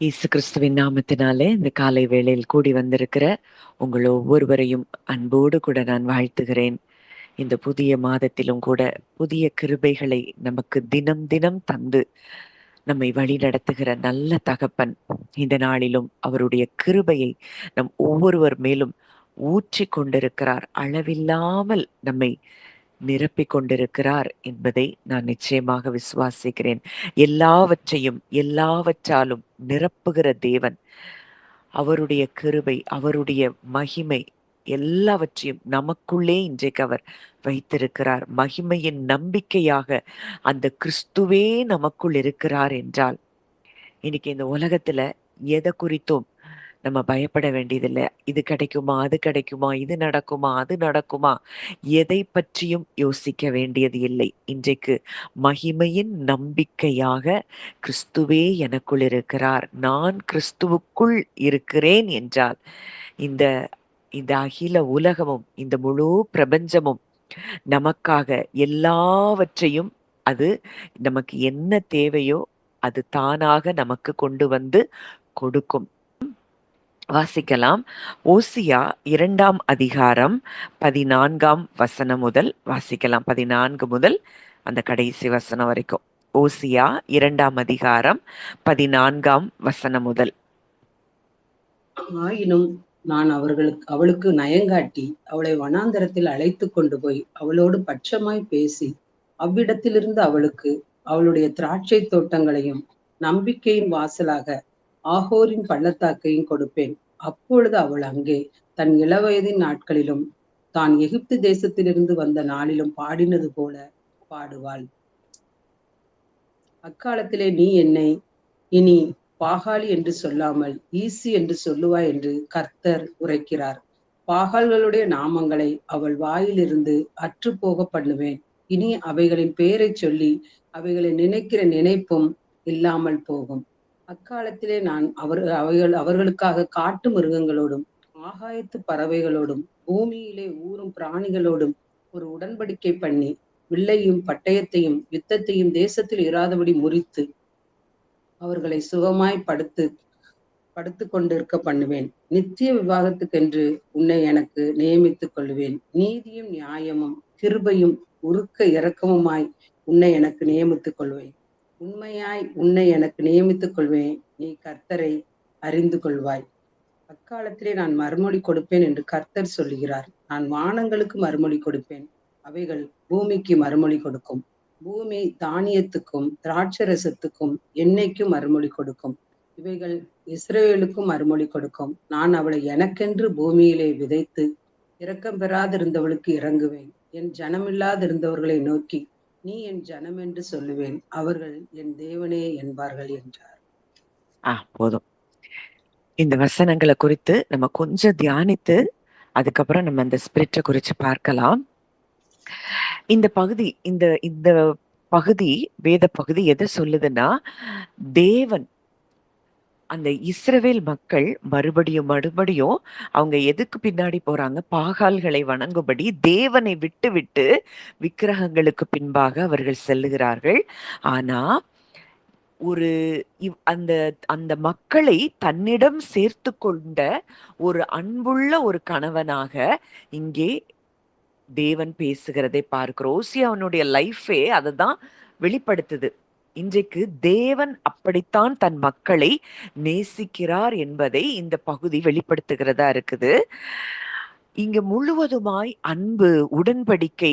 இயேசு கிறிஸ்துவின் நாமத்தினாலே இந்த காலை வேளையில் கூடி வந்திருக்கிற உங்கள் ஒவ்வொருவரையும் அன்போடு கூட நான் வாழ்த்துகிறேன். இந்த புதிய மாதத்திலும் கூட புதிய கிருபைகளை நமக்கு தினம் தினம் தந்து நம்மை வழி நடத்துகிற நல்ல தகப்பன் இந்த நாளிலும் அவருடைய கிருபையை நம் ஒவ்வொருவர் மேலும் ஊற்றி கொண்டிருக்கிறார். அளவில்லாமல் நம்மை நிரப்பிக் கொண்டிருக்கிறார் என்பதை நான் நிச்சயமாக விசுவாசிக்கிறேன். எல்லாவற்றாலும் நிரப்புகிற தேவன், அவருடைய கிருபை, அவருடைய மகிமை எல்லாவற்றையும் நமக்குள்ளே இன்றைக்கு அவர் வைத்திருக்கிறார். மகிமையின் நம்பிக்கையாக அந்த கிறிஸ்துவே நமக்குள் இருக்கிறார் என்றால், இன்னைக்கு இந்த உலகத்துல எதை குறித்தும் நம்ம பயப்பட வேண்டியதில்லை. இது கிடைக்குமா, அது கிடைக்குமா, இது நடக்குமா, அது நடக்குமா, எதை பற்றியும் யோசிக்க வேண்டியது இல்லை. இன்றைக்கு மகிமையின் நம்பிக்கையாக கிறிஸ்துவே எனக்குள் இருக்கிறார், நான் கிறிஸ்துவுக்குள் இருக்கிறேன் என்றால் இந்த இந்த அகில உலகமும் இந்த முழு பிரபஞ்சமும் நமக்காக எல்லாவற்றையும், அது நமக்கு என்ன தேவையோ அது தானாக நமக்கு கொண்டு வந்து கொடுக்கும். வாசிக்கலாம். ஓசியா 2ஆம் அதிகாரம் 14ஆம் வசனம் முதல் வாசிக்கலாம். 14 முதல் அந்த கடைசி வசனம் வரைக்கும். ஓசியா 2ஆம் அதிகாரம் 14ஆம் வசனம் முதல். ஆயினும் நான் அவளுக்கு நயங்காட்டி அவளை வனாந்தரத்தில் அழைத்து கொண்டு போய் அவளோடு பட்சமாய் பேசி அவ்விடத்திலிருந்து அவளுக்கு அவளுடைய திராட்சை தோட்டங்களையும் நம்பிக்கையின் வாசலாக ஆகோரின் பள்ளத்தாக்கையும் கொடுப்பேன். அப்பொழுது அவள் அங்கே தன் இளவயதின் நாட்களிலும் தான் எகிப்து தேசத்திலிருந்து வந்த நாளிலும் பாடினது போல பாடுவாள். அக்காலத்திலே நீ என்னை இனி பாகாலி என்று சொல்லாமல் ஈசி என்று சொல்லுவாய் என்று கர்த்தர் உரைக்கிறார். பாகால்களுடைய நாமங்களை அவள் வாயிலிருந்து அற்று போக பண்ணுவேன். இனி அவைகளின் பெயரை சொல்லி அவைகளை நினைக்கிற நினைப்பும் இல்லாமல் போகும். அக்காலத்திலே நான் அவர்களுக்காக காட்டு மிருகங்களோடும் ஆகாயத்து பறவைகளோடும் பூமியிலே ஊறும் பிராணிகளோடும் ஒரு உடன்படிக்கை பண்ணி வில்லையும் பட்டயத்தையும் யுத்தத்தையும் தேசத்தில் இராதபடி முறித்து அவர்களை சுகமாய் படுத்து கொண்டிருக்க பண்ணுவேன். நித்திய விவாகத்துக்கென்று உன்னை எனக்கு நியமித்துக் கொள்வேன். நீதியும் நியாயமும் கிருபையும் உருக்க இரக்கமுமாய் உன்னை எனக்கு நியமித்துக் கொள்வேன். உண்மையாய் உன்னை எனக்கு நியமித்துக் கொள்வேன். நீ கர்த்தரை அறிந்து கொள்வாய். அக்காலத்திலே நான் மறுமொழி கொடுப்பேன் என்று கர்த்தர் சொல்லுகிறார். நான் வானங்களுக்கு மறுமொழி கொடுப்பேன், அவைகள் பூமிக்கு மறுமொழி கொடுக்கும். பூமி தானியத்துக்கும் திராட்சரசத்துக்கும் எண்ணெய்க்கும் மறுமொழி கொடுக்கும். இவைகள் இஸ்ரவேலுக்கும் மறுமொழி கொடுக்கும். நான் அவளை எனக்கென்று பூமியிலே விதைத்து இரக்கம் பெறாதிருந்தவளுக்கு இறங்குவேன். என் ஜனமில்லாதிருந்தவர்களை நோக்கி நீ என் ஜனம் என்று சொல்லுவேன், அவர்கள் என் தேவனே என்பார்கள் என்றார். போதும். இந்த வசனங்களை குறித்து நம்ம கொஞ்சம் தியானித்து அதுக்கப்புறம் நம்ம அந்த ஸ்பிரிட்டை குறித்து பார்க்கலாம். இந்த பகுதி இந்த பகுதி வேத பகுதி எதை சொல்லுதுன்னா, தேவன் அந்த இஸ்ரவேல் மக்கள் மறுபடியும் அவங்க எதுக்கு பின்னாடி போறாங்க? பாகால்களை வணங்கும்படி தேவனை விட்டு விக்கிரகங்களுக்கு பின்பாக அவர்கள் செல்லுகிறார்கள். ஆனா ஒரு அந்த அந்த மக்களை தன்னிடம் சேர்த்து கொண்ட ஒரு அன்புள்ள ஒரு கணவனாக இங்கே தேவன் பேசுகிறதை பார்க்கிறோம். ஓசியாவினுடைய லைஃபே அததான் வெளிப்படுத்துது. இன்றைக்கு தேவன் அப்படித்தான் தன் மக்களை நேசிக்கிறார் என்பதை இந்த பகுதி வெளிப்படுத்துகிறதா இருக்குது. இங்க முழுவதுமாய் அன்பு, உடன்படிக்கை,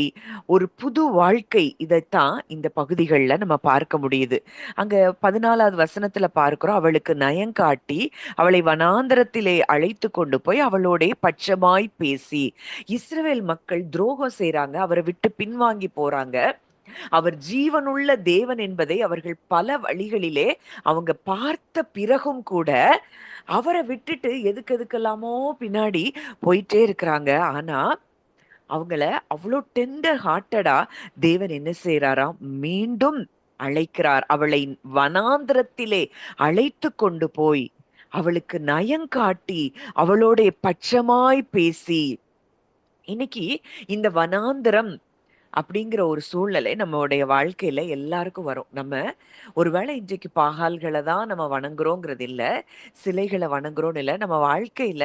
ஒரு புது வாழ்க்கை, இதைத்தான் இந்த பகுதிகளில் நம்ம பார்க்க முடியுது. அங்க 14வது வசனத்துல பார்க்கிறோம், அவளுக்கு நயங்காட்டி அவளை வனாந்தரத்திலே அழைத்து கொண்டு போய் அவளோட பட்சமாய் பேசி. இஸ்ரவேல் மக்கள் துரோகம் செய்றாங்க, அவரை விட்டு பின்வாங்கி போறாங்க. அவர் ஜீவனுள்ள தேவன் என்பதை அவர்கள் பல வழிகளிலே அவங்க பார்த்த பிறகும் கூட அவரை விட்டுட்டு எதுக்கெல்லாமோ பின்னாடி போயிட்டே இருக்கிறாங்க. ஆனா அவங்கள அவ்வளோ டெண்டர் ஹார்ட்டடா தேவன் என்ன செய்யறாராம்? மீண்டும் அழைக்கிறார். அவளை வனாந்திரத்திலே அழைத்து கொண்டு போய் அவளுக்கு நயங்காட்டி அவளோட பட்சமாய் பேசி. இன்னைக்கு இந்த வனாந்திரம் அப்படிங்கிற ஒரு சூழ்நிலை நம்மளுடைய வாழ்க்கையில எல்லாருக்கும் வரும். நம்ம ஒருவேளை இன்றைக்கு பாகால்களை தான் நம்ம வணங்குறோங்கிறது இல்ல, சிலைகளை வணங்குறோம்னு இல்ல. நம்ம வாழ்க்கையில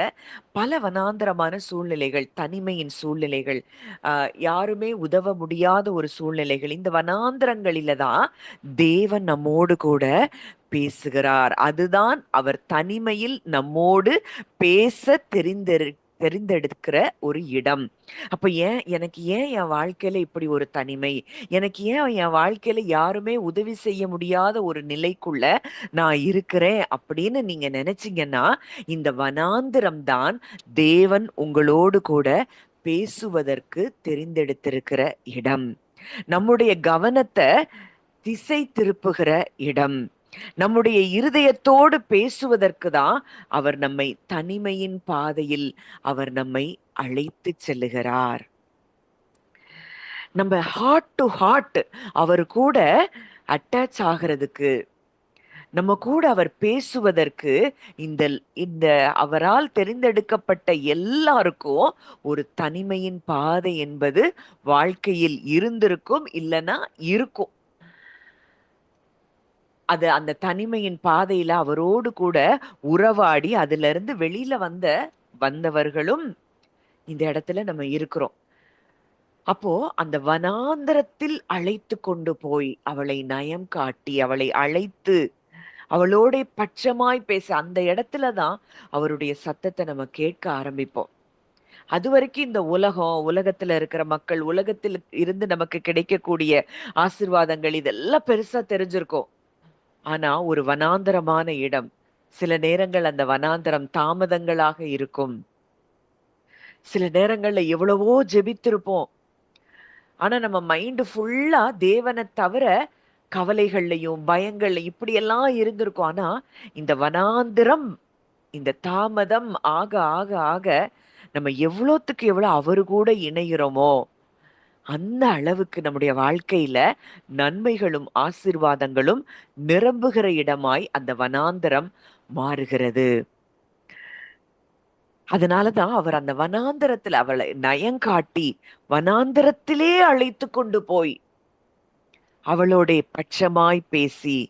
பல வனாந்தரமான சூழ்நிலைகள், தனிமையின் சூழ்நிலைகள், யாருமே உதவ முடியாத ஒரு சூழ்நிலைகள், இந்த வனாந்தரங்களில தான் தேவன் நம்மோடு கூட பேசுகிறார். அதுதான் அவர் தனிமையில் நம்மோடு பேச தெரிந்தெடுக்கிற ஒரு இடம். அப்ப எனக்கு ஏன் என் வாழ்க்கையில இப்படி ஒரு தனிமை? எனக்கு ஏன் என் வாழ்க்கையில யாருமே உதவி செய்ய முடியாத ஒரு நிலைக்குள்ள நான் இருக்கிறேன் அப்படின்னு நீங்க நினைச்சீங்கன்னா, இந்த வனாந்திரம் தான் தேவன் உங்களோடு கூட பேசுவதற்கு தெரிந்தெடுத்திருக்கிற இடம். நம்முடைய கவனத்த திசை திருப்புகிற இடம். நம்முடைய இருதயத்தோடு பேசுவதற்கு தான் அவர் நம்மை தனிமையின் பாதையில் அவர் நம்மை அழைத்துச் செல்லுகிறார். நம்ம ஹார்ட் டு ஹார்ட் அவர் கூட அட்டாச் ஆகிறதுக்கு, நம்ம கூட அவர் பேசுவதற்கு இந்த இந்த அவரால் தெரிந்தெடுக்கப்பட்ட எல்லாருக்கும் ஒரு தனிமையின் பாதை என்பது வாழ்க்கையில் இருந்திருக்கும், இல்லைன்னா இருக்கும். அது அந்த தனிமையின் பாதையில அவரோடு கூட உறவாடி அதுல இருந்து வெளியில வந்தவர்களும் இந்த இடத்துல நம்ம இருக்கிறோம். அப்போ அந்த வனாந்தரத்தில் அழைத்து கொண்டு போய் அவளை நயம் காட்டி அவளை அழைத்து அவளோட பட்சமாய் பேச அந்த இடத்துலதான் அவருடைய சத்தத்தை நம்ம கேட்க ஆரம்பிப்போம். அது வரைக்கும் இந்த உலகத்துல இருக்கிற மக்கள், உலகத்தில் இருந்து நமக்கு கிடைக்கக்கூடிய ஆசீர்வாதங்கள் இதெல்லாம் பெருசா தெரிஞ்சிருக்கும். ஆனா ஒரு வனாந்தரமான இடம், சில நேரங்கள் அந்த வனாந்தரம் தாமதங்களாக இருக்கும். சில நேரங்கள்ல எவ்வளவோ ஜெபித்திருப்போம். ஆனா நம்ம மைண்ட் ஃபுல்லா தேவனை தவிர கவலைகள்லையும் பயங்கள்ல இப்படியெல்லாம் இருந்திருக்கும். ஆனா இந்த வனாந்திரம், இந்த தாமதம் ஆக ஆக ஆக நம்ம எவ்வளோத்துக்கு எவ்வளவு அவரு கூட இணைகிறோமோ அந்த அளவுக்கு நம்முடைய வாழ்க்கையில நன்மைகளும் ஆசீர்வாதங்களும் நிரம்புகிற இடமாய் அந்த வனாந்தரம் மாறுகிறது. அதனாலதான் அவர் அந்த வனாந்தரத்துல அவளை நயங்காட்டி வனாந்தரத்திலே அழைத்து கொண்டு போய் அவளோட பட்சமாய் பேசி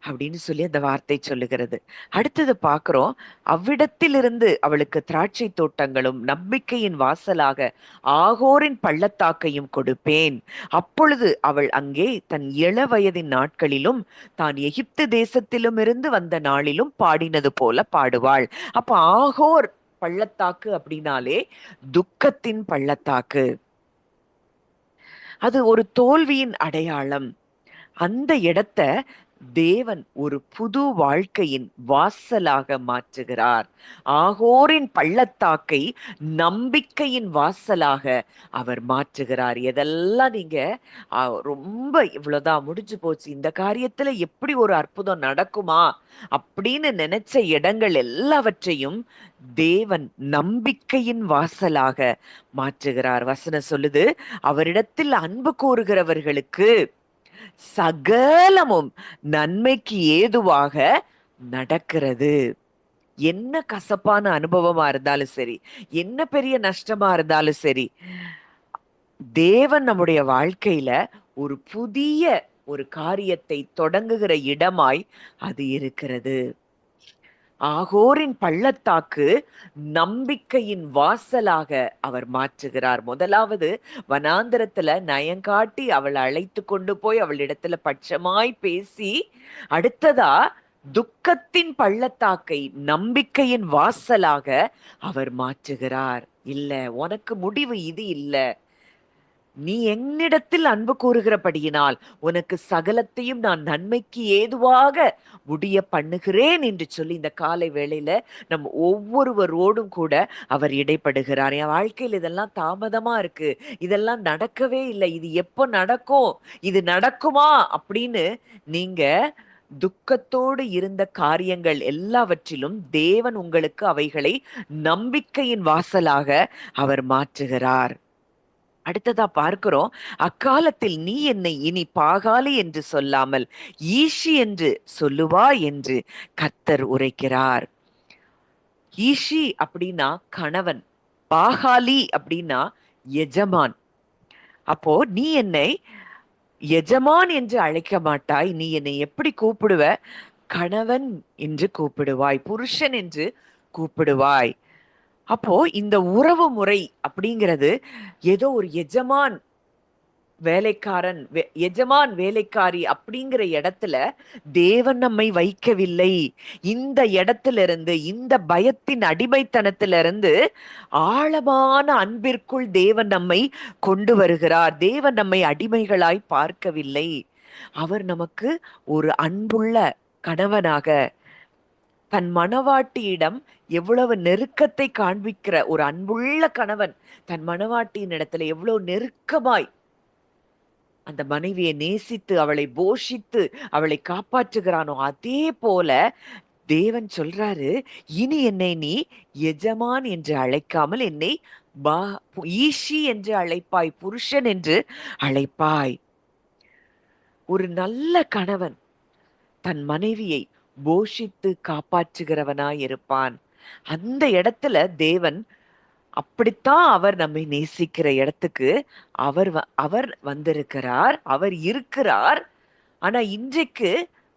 அப்படின்னு சொல்லி அந்த வார்த்தை சொல்லுகிறது. அடுத்தது பார்க்கிறோம், அவ்விடத்திலிருந்து அவளுக்கு திராட்சை தோட்டங்களும் நம்பிக்கையின் வாசலாக ஆகோரின் பள்ளத்தாக்கையும் கொடுப்பேன். அப்பொழுது அவள் அங்கே தன் இளவயதின் நாட்களிலும் தான் எகிப்து தேசத்திலும் இருந்து வந்த நாளிலும் பாடினது போல பாடுவாள். அப்ப ஆகோர் பள்ளத்தாக்கு அப்படின்னாலே துக்கத்தின் பள்ளத்தாக்கு, அது ஒரு தோல்வியின் அடையாளம். அந்த இடத்த தேவன் ஒரு புது வாழ்க்கையின் வாசலாக மாற்றுகிறார். ஆகோரின் பள்ளத்தாக்கை நம்பிக்கையின் வாசலாக அவர் மாற்றுகிறார். எதெல்லாம் நீங்க ரொம்ப இவ்வளவுதான் முடிஞ்சு போச்சு, இந்த காரியத்துல எப்படி ஒரு அற்புதம் நடக்குமா அப்படின்னு நினைச்ச இடங்கள் எல்லாவற்றையும் தேவன் நம்பிக்கையின் வாசலாக மாற்றுகிறார். வசனம் சொல்லுது, அவரிடத்தில் அன்பு கூறுகிறவர்களுக்கு சகலமும் நன்மைக்கு ஏதுவாக நடக்கிறது. என்ன கசப்பான அனுபவமா இருந்தாலும் சரி, என்ன பெரிய நஷ்டமா இருந்தாலும் சரி, தேவன் நம்முடைய வாழ்க்கையில ஒரு புதிய ஒரு காரியத்தை தொடங்குகிற இடமாய் அது இருக்கிறது. ஆகோரின் பள்ளத்தாக்கு நம்பிக்கையின் வாசலாக அவர் மாற்றுகிறார். முதலாவது வனாந்தரத்துல நயங்காட்டி அவளை அழைத்து கொண்டு போய் அவளிடத்துல பட்சமாய் பேசி, அடுத்ததா துக்கத்தின் பள்ளத்தாக்கை நம்பிக்கையின் வாசலாக அவர் மாற்றுகிறார். இல்ல, உனக்கு முடிவு இது இல்ல, நீ என்னிடத்தில் அன்பு கூறுகிறபடியினால் உனக்கு சகலத்தையும் நான் நன்மைக்கு ஏதுவாக முடிய பண்ணுகிறேன் என்று சொல்லி இந்த காலை வேளையில நம்ம ஒவ்வொருவரோடும் கூட அவர் இடைப்படுகிறார். என் வாழ்க்கையில் இதெல்லாம் தாமதமா இருக்கு, இதெல்லாம் நடக்கவே இல்லை, இது எப்போ நடக்கும், இது நடக்குமா அப்படின்னு நீங்க துக்கத்தோடு இருந்த காரியங்கள் எல்லாவற்றிலும் தேவன் உங்களுக்கு அவைகளை நம்பிக்கையின் வாசலாக அவர் மாற்றுகிறார். அடுத்ததா பார்க்கிறோம், அக்காலத்தில் நீ என்னை இனி பாகாலி என்று சொல்லாமல் ஈஷி என்று சொல்லுவா என்று கர்த்தர் உரைக்கிறார். ஈஷி அப்படின்னா கணவன், பாகாலி அப்படின்னா எஜமான். அப்போ நீ என்னை எஜமான் என்று அழைக்க மாட்டாய், நீ என்னை எப்படி கூப்பிடுவ? கணவன் என்று கூப்பிடுவாய், புருஷன் என்று கூப்பிடுவாய். அப்போ இந்த உறவு முறை அப்படிங்கிறது ஏதோ ஒரு எஜமான் வேலைக்காரன் எஜமான் வேலைக்காரி அப்படிங்கிற இடத்துல தேவன் நம்மை வைக்கவில்லை. இந்த இடத்திலிருந்து, இந்த பயத்தின் அடிமைத்தனத்திலிருந்து ஆழமான அன்பிற்குள் தேவன் நம்மை கொண்டு வருகிறார். தேவன் நம்மை அடிமைகளாய் பார்க்கவில்லை. அவர் நமக்கு ஒரு அன்புள்ள கணவனாக, தன் மணவாட்டியிடம் எவ்வளவு நெருக்கத்தை காண்பிக்கிற ஒரு அன்புள்ள கணவன் தன் மணவாட்டியின் இடத்துல எவ்வளவு நெருக்கமாய் அந்த மனைவியை நேசித்து அவளை போஷித்து அவளை காப்பாற்றுகிறானோ, அதே போல தேவன் சொல்றாரு, இனி என்னை நீ எஜமான் என்று அழைக்காமல் என்னை ஈஷி என்று அழைப்பாய், புருஷன் என்று அழைப்பாய். ஒரு நல்ல கணவன் தன் மனைவியை போஷித்து காப்பாற்றுகிறவனாய் இருப்பான். அந்த இடத்துல தேவன் அப்படித்தான் அவர் நம்மை நேசிக்கிற இடத்துக்கு அவர் வந்திருக்கிறார், அவர் இருக்கிறார். ஆனா இன்றைக்கு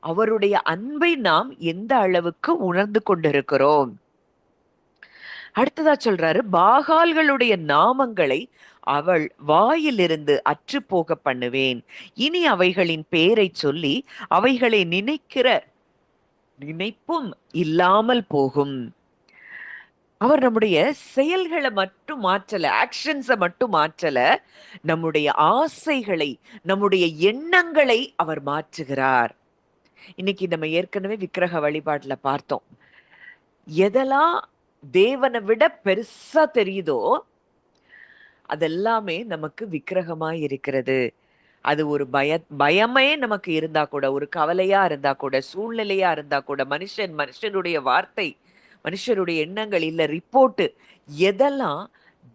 அவருடைய அன்பை நாம் எந்த அளவுக்கு உணர்ந்து கொண்டிருக்கிறோம்? அடுத்ததா சொல்றாரு, பாகால்களுடைய நாமங்களை அவள் வாயிலிருந்து அற்று போக பண்ணுவேன், இனி அவைகளின் பேரை சொல்லி அவைகளை நினைக்கிற நினைப்பும் இல்லாமல் போகும். அவர் நம்முடைய செயல்களை மட்டும் மாற்றல, ஆக்ஷன்ஸை மட்டும் மாற்றல, நம்முடைய ஆசைகளை, நம்முடைய எண்ணங்களை அவர் மாற்றுகிறார். இன்னைக்கு நம்ம ஏற்கனவே விக்கிரக வழிபாட்டுல பார்த்தோம். எதெல்லாம் தேவனை விட பெருசா தெரியுதோ அதெல்லாமே நமக்கு விக்கிரகமாய் இருக்கிறது. அது ஒரு பயமே நமக்கு இருந்தா கூட, ஒரு கவலையா இருந்தா கூட, சூழ்நிலையா இருந்தா கூட, மனுஷனுடைய வார்த்தை, மனுஷருடைய எண்ணங்கள், இல்ல ரிப்போர்ட், எதெல்லாம்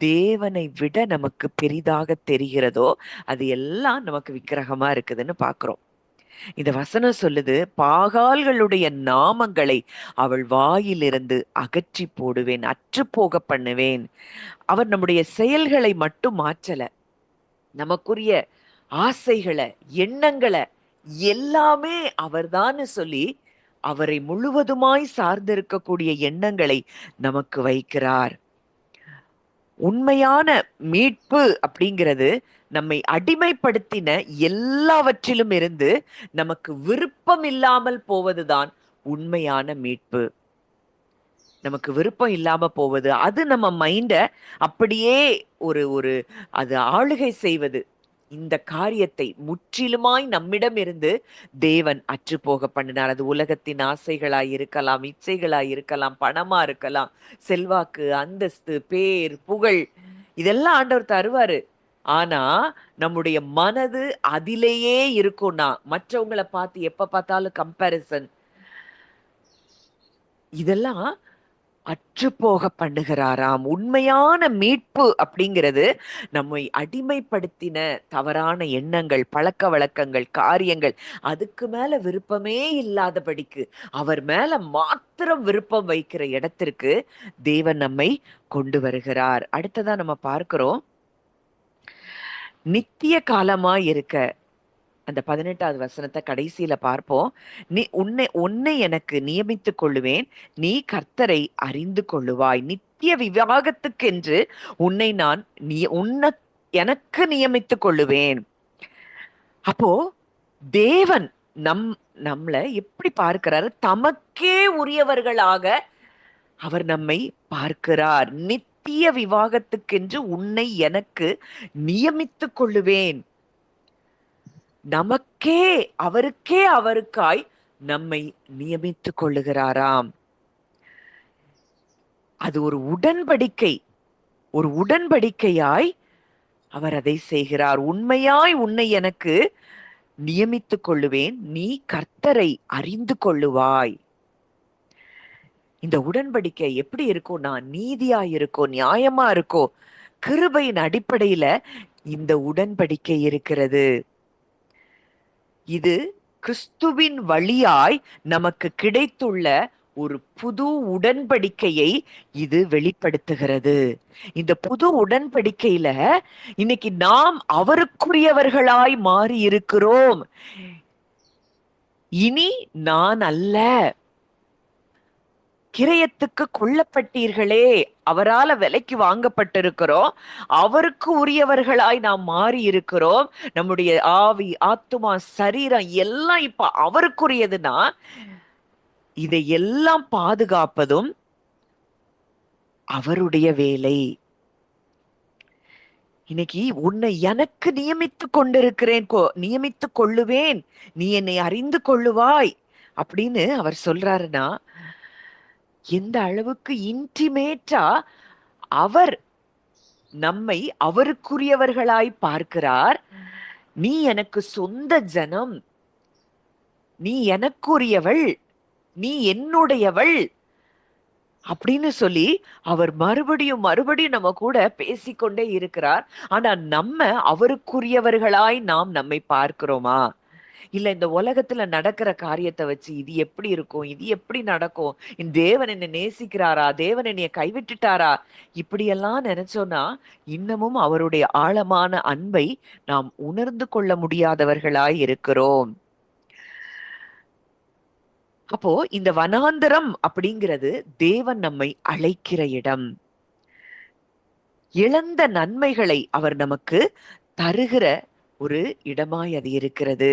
தேவனை விட நமக்கு பெரிதாக தெரிகிறதோ அது எல்லாம் நமக்கு விக்கிரகமா இருக்குதுன்னு பாக்குறோம். இந்த வசனம் சொல்லுது, பாகால்களுடைய நாமங்களை அவள் வாயிலிருந்து அகற்றி போடுவேன், அற்று போக பண்ணுவேன். அவர் நம்முடைய செயல்களை மட்டும் மாற்றல, நமக்குரிய ஆசைகளை, எண்ணங்களை எல்லாமே அவர்தான் சொல்லி அவரை முழுவதுமாய் சார்ந்திருக்கக்கூடிய எண்ணங்களை நமக்கு வைக்கிறார். உண்மையான மீட்பு அப்படிங்கிறது நம்மை அடிமைப்படுத்தின எல்லாவற்றிலும் இருந்து நமக்கு விருப்பம் இல்லாமல் போவதுதான் உண்மையான மீட்பு. நமக்கு விருப்பம் இல்லாம போவது, அது நம்ம மைண்ட அப்படியே ஒரு அது ஆளுகை செய்வது. இந்த காரியத்தை முற்றிலுமாய் நம்மிடம் இருந்து தேவன் அற்று போக பண்ணினார். அது உலகத்தின் ஆசைகளாய் இருக்கலாம், இச்சைகளாய் இருக்கலாம், பணமா இருக்கலாம், செல்வாக்கு, அந்தஸ்து, பேர், புகழ், இதெல்லாம் ஆண்டவர் தருவாரு. ஆனா நம்முடைய மனது அதிலேயே இருக்கும்னா, மற்றவங்களை பார்த்து எப்ப பார்த்தாலும் கம்பேரிசன், இதெல்லாம் அற்று போக பண்ணுகிறாராம். உண்மையான மீட்பு அப்படிங்கிறது நம்மை அடிமைப்படுத்தின தவறான எண்ணங்கள், பழக்க வழக்கங்கள், காரியங்கள், அதுக்கு மேல விருப்பமே இல்லாதபடிக்கு அவர் மேல மாத்திரம் விருப்பம் வைக்கிற இடத்திற்கு தேவன் நம்மை கொண்டு வருகிறார். அடுத்ததா நம்ம பார்க்கிறோம், நித்திய காலமா இருக்க, அந்த 18வது வசனத்தை கடைசியில பார்ப்போம். நீ உன்னை எனக்கு நியமித்துக் கொள்ளுவேன், நீ கர்த்தரை அறிந்து கொள்ளுவாய், நித்திய விவாகத்துக்கென்று உன்னை நான் எனக்கு நியமித்துக் கொள்ளுவேன். அப்போ தேவன் நம்மள எப்படி பார்க்கிறாரு? தமக்கே உரியவர்களாக அவர் நம்மை பார்க்கிறார். நித்திய விவாகத்துக்கென்று உன்னை எனக்கு நியமித்துக் கொள்ளுவேன். நமக்கே, அவருக்காய் நம்மை நியமித்துக் கொள்ளுகிறாராம். அது ஒரு உடன்படிக்கை, ஒரு உடன்படிக்கையாய் அவர் அதை செய்கிறார். உண்மையாய் உன்னை எனக்கு நியமித்துக் கொள்ளுவேன், நீ கர்த்தரை அறிந்து கொள்ளுவாய். இந்த உடன்படிக்கை எப்படி இருக்கும்னா, நீதியா இருக்கும், நியாயமா இருக்கும். கிருபையின் அடிப்படையில இந்த உடன்படிக்கை இருக்கிறது. இது கிறிஸ்துவின் வழியாய் நமக்கு கிடைத்துள்ள ஒரு புது உடன்படிக்கையை இது வெளிப்படுத்துகிறது. இந்த புது உடன்படிக்கையில இன்னைக்கு நாம் அவருக்குரியவர்களாய் மாறி இருக்கிறோம். இனி நான் அல்ல, கிரயத்துக்கு கொல்லப்பட்டீர்களே, அவரால விலைக்கு வாங்கப்பட்டிருக்கிறோம், அவருக்கு உரியவர்களாய் நாம் மாறி இருக்கிறோம். நம்முடைய ஆவி, ஆத்துமா, சரீரம் எல்லாம் இப்ப அவருக்குரியதுன்னா இதையெல்லாம் பாதுகாப்பதும் அவருடைய வேலை. இன்னைக்கு உன்னை எனக்கு நியமித்துக் கொண்டிருக்கிறேன், நியமித்துக் கொள்ளுவேன், நீ என்னை அறிந்து கொள்ளுவாய் அப்படின்னு அவர் சொல்றாருன்னா எந்த அளவுக்கு இன்டிமேட்டா அவர் நம்மை அவருக்குரியவர்களாய் பார்க்கிறார். நீ எனக்கு சொந்த ஜனம், நீ எனக்குரியவள், நீ என்னுடையவள் அப்படின்னு சொல்லி அவர் மறுபடியும் மறுபடியும் நம்ம கூட பேசிக்கொண்டே இருக்கிறார். ஆனா நம்ம அவருக்குரியவர்களாய் நாம் நம்மை பார்க்கிறோமா? இல்ல இந்த உலகத்துல நடக்கிற காரியத்தை வச்சு இது எப்படி இருக்கும், இது எப்படி நடக்கும், இந்த தேவன் என்னை நேசிக்கிறாரா, தேவன் என்னைய கைவிட்டுட்டாரா, இப்படியெல்லாம் நினைச்சோம்னா இன்னமும் அவருடைய ஆழமான அன்பை நாம் உணர்ந்து கொள்ள முடியாதவர்களாய் இருக்கிறோம். அப்போ இந்த வனாந்தரம் அப்படிங்கிறது தேவன் நம்மை அழைக்கிற இடம். இழந்த நன்மைகளை அவர் நமக்கு தருகிற ஒரு இடமாய் அது இருக்கிறது.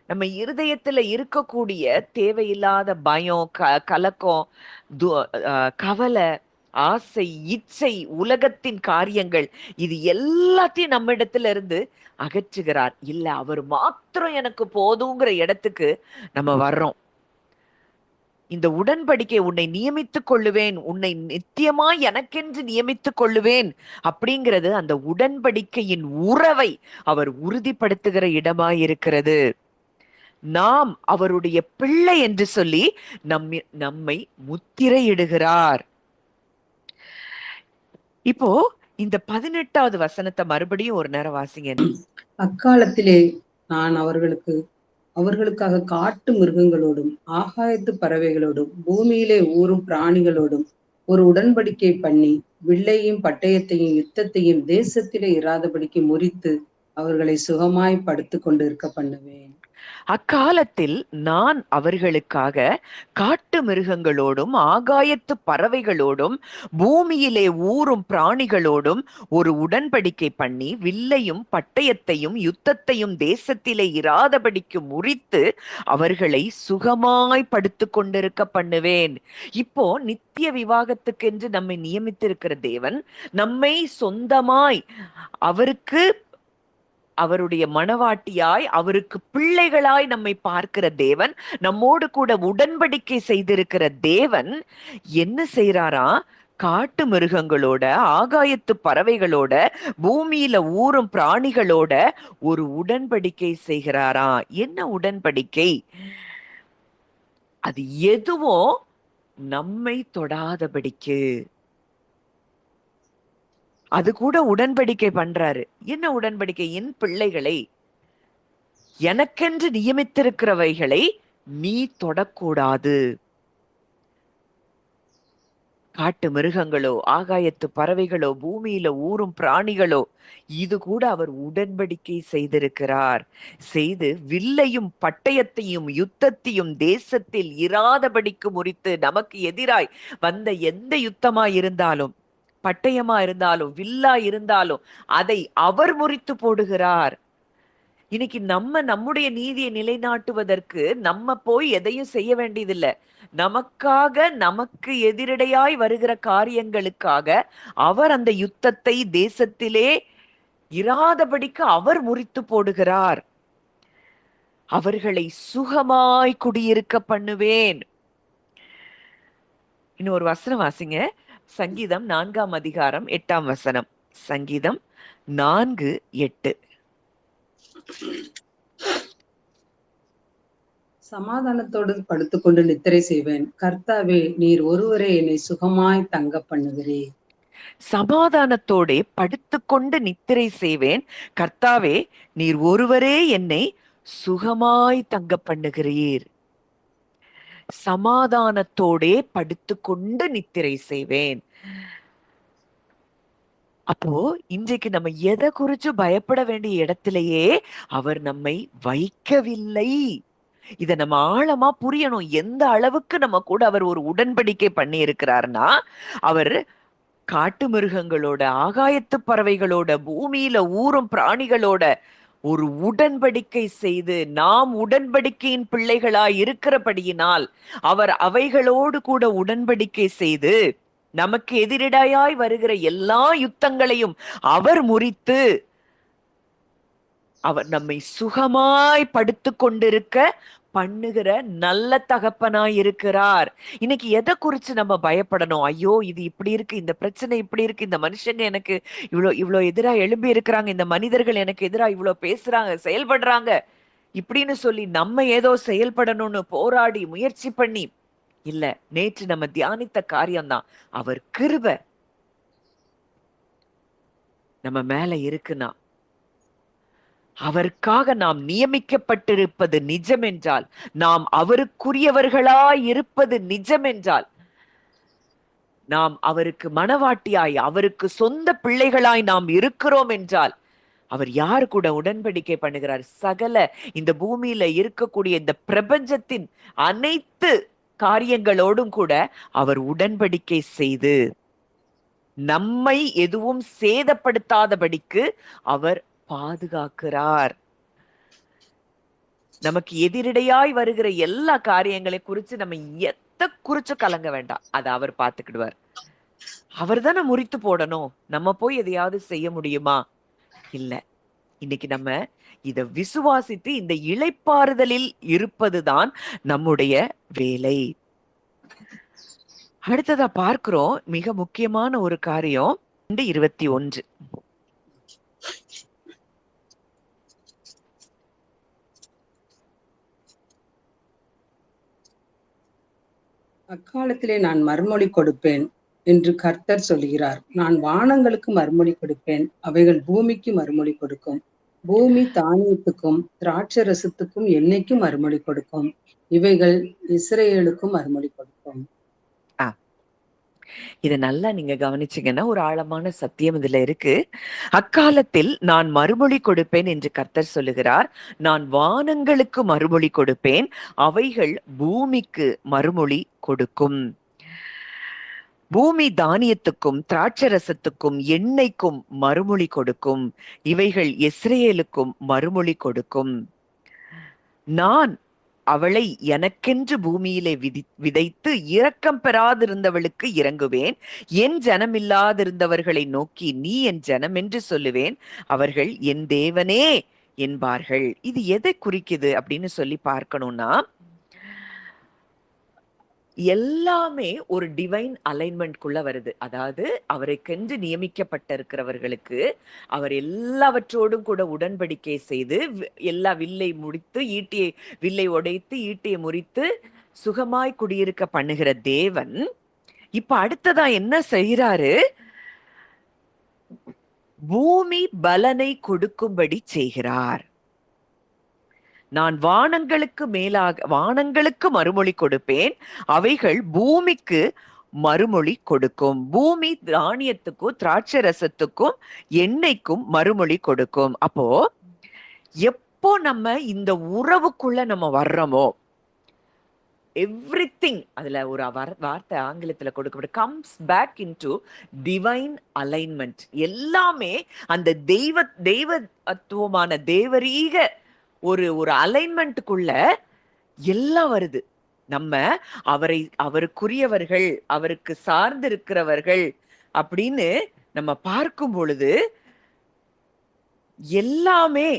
நம்ம இருதயத்துல இருக்கக்கூடிய தேவையில்லாத பயம், கலக்கம், கவலை, ஆசை, இச்சை, உலகத்தின் காரியங்கள், இது எல்லாத்தையும் நம்ம இடத்துல இருந்து அகற்றுகிறார். இல்ல அவர் மாத்திரம் எனக்கு போதுங்கிற இடத்துக்கு நம்ம வர்றோம். இந்த உடன்படிக்கை, உன்னை நியமித்துக் கொள்ளுவேன், உன்னை நித்தியமா எனக்கென்று நியமித்துக் கொள்ளுவேன் அப்படிங்கிறது அந்த உடன்படிக்கையின் உறவை அவர் உறுதிப்படுத்துகிற இடமாய் இருக்கிறது. நாம் அவருடைய பிள்ளை என்று சொல்லி நம்மை முத்திரையிடுகிறார். இப்போ இந்த 18வது வசனத்தை மறுபடியும் ஒரு நேரம் வாசிங்க. அக்காலத்திலே நான் அவர்களுக்காக காட்டு மிருகங்களோடும் ஆகாயத்து பறவைகளோடும் பூமியிலே ஊறும் பிராணிகளோடும் ஒரு உடன்படிக்கை பண்ணி வில்லையும் பட்டயத்தையும் யுத்தத்தையும் தேசத்திலே இராதபடிக்கு முறித்து அவர்களை சுகமாய் படுத்து கொண்டு இருக்க பண்ணுவேன். அக்காலத்தில் நான் அவர்களுக்காக காட்டு மிருகங்களோடும் ஆகாயத்து பறவைகளோடும் பூமியிலே ஊறும் பிராணிகளோடும் ஒரு உடன்படிக்கை பண்ணி வில்லையும் பட்டயத்தையும் யுத்தத்தையும் தேசத்திலே இராதபடிக்கு முறித்து அவர்களை சுகமாய் படுத்து கொண்டிருக்க பண்ணுவேன். இப்போ நித்திய விவாகத்துக்கென்று நம்மை நியமித்திருக்கிற தேவன் நம்மை சொந்தமாய் அவருடைய மனவாட்டியாய், அவருக்கு பிள்ளைகளாய் நம்மை பார்க்கிற தேவன், நம்மோடு கூட உடன்படிக்கை செய்திருக்கிற தேவன் என்ன செய்யறாரா? காட்டு மிருகங்களோட, ஆகாயத்து பறவைகளோட, பூமியில ஊறும் பிராணிகளோட ஒரு உடன்படிக்கை செய்கிறாரா? என்ன உடன்படிக்கை? அது எதுவும் நம்மை தொடாதபடிக்கு அது கூட உடன்படிக்கை பண்றாரு. என்ன உடன்படிக்கை? என் பிள்ளைகளை, எனக்கென்று நியமித்திருக்கிறவைகளை நீ தொடக்கூடாது. காட்டு மிருகங்களோ, ஆகாயத்து பறவைகளோ, பூமியில ஊறும் பிராணிகளோ, இது கூட அவர் உடன்படிக்கை செய்திருக்கிறார். செய்து வில்லையும் பட்டயத்தையும் யுத்தத்தையும் தேசத்தில் இராதபடிக்கு முறித்து, நமக்கு எதிராய் வந்த எந்த யுத்தமா இருந்தாலும், பட்டயமா இருந்தாலும், வில்லா இருந்தாலும், அதை அவர் முறித்து போடுகிறார். இன்னைக்கு நம்முடைய நீதியை நிலைநாட்டுவதற்கு நம்ம போய் எதையும் செய்ய வேண்டியதில்லை. நமக்காக, நமக்கு எதிரடையாய் வருகிற காரியங்களுக்காக அவர் அந்த யுத்தத்தை தேசத்திலே இராதபடிக்கு அவர் முறித்து போடுகிறார். அவர்களை சுகமாய் குடியிருக்க பண்ணுவேன். இன்னொரு வசனம் வாசிங்க. சங்கீதம் 4ஆம் அதிகாரம் 8ஆம் வசனம். சங்கீதம் 4:8. சமாதானத்தோடு படுத்துக்கொண்டு நித்திரை செய்வேன். கர்த்தாவே, நீர் ஒருவரே என்னை சுகமாய் தங்க பண்ணுகிறீர். சமாதானத்தோடே படுத்துக்கொண்டு நித்திரை செய்வேன். கர்த்தாவே, நீர் ஒருவரே என்னை சுகமாய் தங்க பண்ணுகிறீர். சமாதானத்தோடே படுத்துக்கொண்டு நித்திரை செய்வேன். அப்போ இன்றைக்கு நம்ம எதை குறிச்சு பயப்பட வேண்டிய இடத்திலேயே அவர் நம்மை வைக்கவில்லை. இத நம்ம ஆழமா புரியணும். எந்த அளவுக்கு நம்ம கூட அவர் ஒரு உடன்படிக்கை பண்ணி இருக்கிறார்னா, அவர் காட்டு மிருகங்களோட, ஆகாயத்து பறவைகளோட, பூமியில ஊறும் பிராணிகளோட ஒரு உடன்படிக்கை செய்து, நாம் உடன்படிக்கையின் பிள்ளைகளாய் இருக்கிறபடியினால் அவர் அவைகளோடு கூட உடன்படிக்கை செய்து, நமக்கு எதிரிடையாய் வருகிற எல்லா யுத்தங்களையும் அவர் முறித்து, அவர் நம்மை சுகமாய் படுத்து கொண்டிருக்க பண்ணுகிற நல்ல தகப்பனாய் இருக்கிறார். இன்னைக்கு எதை குறிச்சு நம்ம பயப்படணும்? ஐயோ, இது இப்படி இருக்கு, இந்த பிரச்சனை இப்படி இருக்கு, இந்த மனுஷங்க எனக்கு இவ்வளவு எதிரா எழும்பி இருக்கிறாங்க, இந்த மனிதர்கள் எனக்கு எதிரா இவ்வளவு பேசுறாங்க, செயல்படுறாங்க இப்படின்னு சொல்லி நம்ம ஏதோ செயல்படணும்னு போராடி முயற்சி பண்ணி இல்ல. நேற்று நம்ம தியானித்த காரியம்தான். அவர் கிருபை நம்ம மேல இருக்குன்னா, அவருக்காக நாம் நியமிக்கப்பட்டிருப்பது நிஜம் என்றால், நாம் அவருக்குரியவர்களாய் இருப்பது நிஜம் என்றால், நாம் அவருக்கு மனவாட்டியாய், அவருக்கு சொந்த பிள்ளைகளாய் நாம் இருக்கிறோம் என்றால், அவர் யாரு கூட உடன்படிக்கை பண்ணுகிறார்? சகல இந்த பூமியில இருக்கக்கூடிய இந்த பிரபஞ்சத்தின் அனைத்து காரியங்களோடும் கூட அவர் உடன்படிக்கை செய்து நம்மை எதுவும் சேதப்படுத்தாதபடிக்கு அவர் பாதுகாக்கிறார். நமக்கு எதிரிடையாய் வருகிற எல்லா காரியங்களை குறிச்சு நம்ம எத்த குறிச்சு கலங்க வேண்டாம். அதை அவர் பார்த்துக்கிடுவார். அவர் தானே முறித்து போடணும். நம்ம போய் எதையாவது செய்ய முடியுமா? இல்ல. இன்னைக்கு நம்ம இத விசுவாசித்து இந்த இளைப்பாறுதலில் இருப்பதுதான் நம்முடைய வேலை. அடுத்ததா பார்க்கிறோம் மிக முக்கியமான ஒரு காரியம் 21. அக்காலத்திலே நான் மறுமொழி கொடுப்பேன் என்று கர்த்தர் சொல்கிறார். நான் வானங்களுக்கு மறுமொழி கொடுப்பேன், அவைகள் பூமிக்கு மறுமொழி கொடுக்கும். பூமி தானியத்துக்கும் திராட்சரசத்துக்கும் எண்ணெய்க்கும் மறுமொழி கொடுக்கும். இவைகள் இஸ்ரேலுக்கும் மறுமொழி கொடுக்கும். இத நல்லா நீங்க கவனிச்சீங்கன்னா ஒரு ஆழமான சத்தியம் இதுல இருக்கு. அக்காலத்தில் நான் மறுமொழி கொடுப்பேன் என்று கர்த்தர் சொல்லுகிறார். நான் வானங்களுக்கு மறுமொழி கொடுப்பேன், அவைகள் பூமிக்கு மறுமொழி கொடுக்கும். பூமி தானியத்துக்கும் திராட்சரசத்துக்கும் எண்ணெய்க்கும் மறுமொழி கொடுக்கும். இவைகள் இஸ்ரேலுக்கும் மறுமொழி கொடுக்கும். நான் அவளை எனக்கென்று பூமியிலே விதைத்து இரக்கம் பெறாதிருந்தவளுக்கு இறங்குவேன். என் ஜனமில்லாதிருந்தவர்களை நோக்கி நீ என் ஜனம் என்று சொல்லுவேன், அவர்கள் என் தேவனே என்பார்கள். இது எதை குறிக்குது அப்படின்னு சொல்லி பார்க்கணும்னா, எல்லாமே ஒரு டிவைன் அலைன்மெண்ட்குள்ள வருது. அதாவது அவருக்கென்று நியமிக்கப்பட்டிருக்கிறவர்களுக்கு அவர் எல்லாவற்றோடும் கூட உடன்படிக்கை செய்து எல்லா வில்லை முடித்து வில்லை உடைத்து ஈட்டியை முறித்து சுகமாய் குடியிருக்க பண்ணுகிற தேவன் இப்ப அடுத்ததா என்ன செய்கிறாரு? பூமி பலனை கொடுக்கும்படி செய்கிறார். நான் வானங்களுக்கு மறுமொழி கொடுப்பேன், அவைகள் பூமிக்கு மறுமொழி கொடுக்கும். பூமி தானியத்துக்கும் திராட்சரசத்துக்கும் எண்ணெய்க்கும் மறுமொழி கொடுக்கும். அப்போ எப்போ நம்ம இந்த உறவுக்குள்ள நம்ம வர்றோமோ, எவ்ரிதிங் அதுல ஒரு வார்த்தை ஆங்கிலத்துல கொடுக்கப்படும், comes back into divine alignment. எல்லாமே அந்த தெய்வத்துவமான தேவரீக ஒரு அலைன்மெண்ட்டுக்குள்ள எல்லாம் வருது. நம்ம அவருக்குரியவர்கள், அவருக்கு சார்ந்து இருக்கிறவர்கள் அப்படின்னு நம்ம பார்க்கும் பொழுது எல்லாமே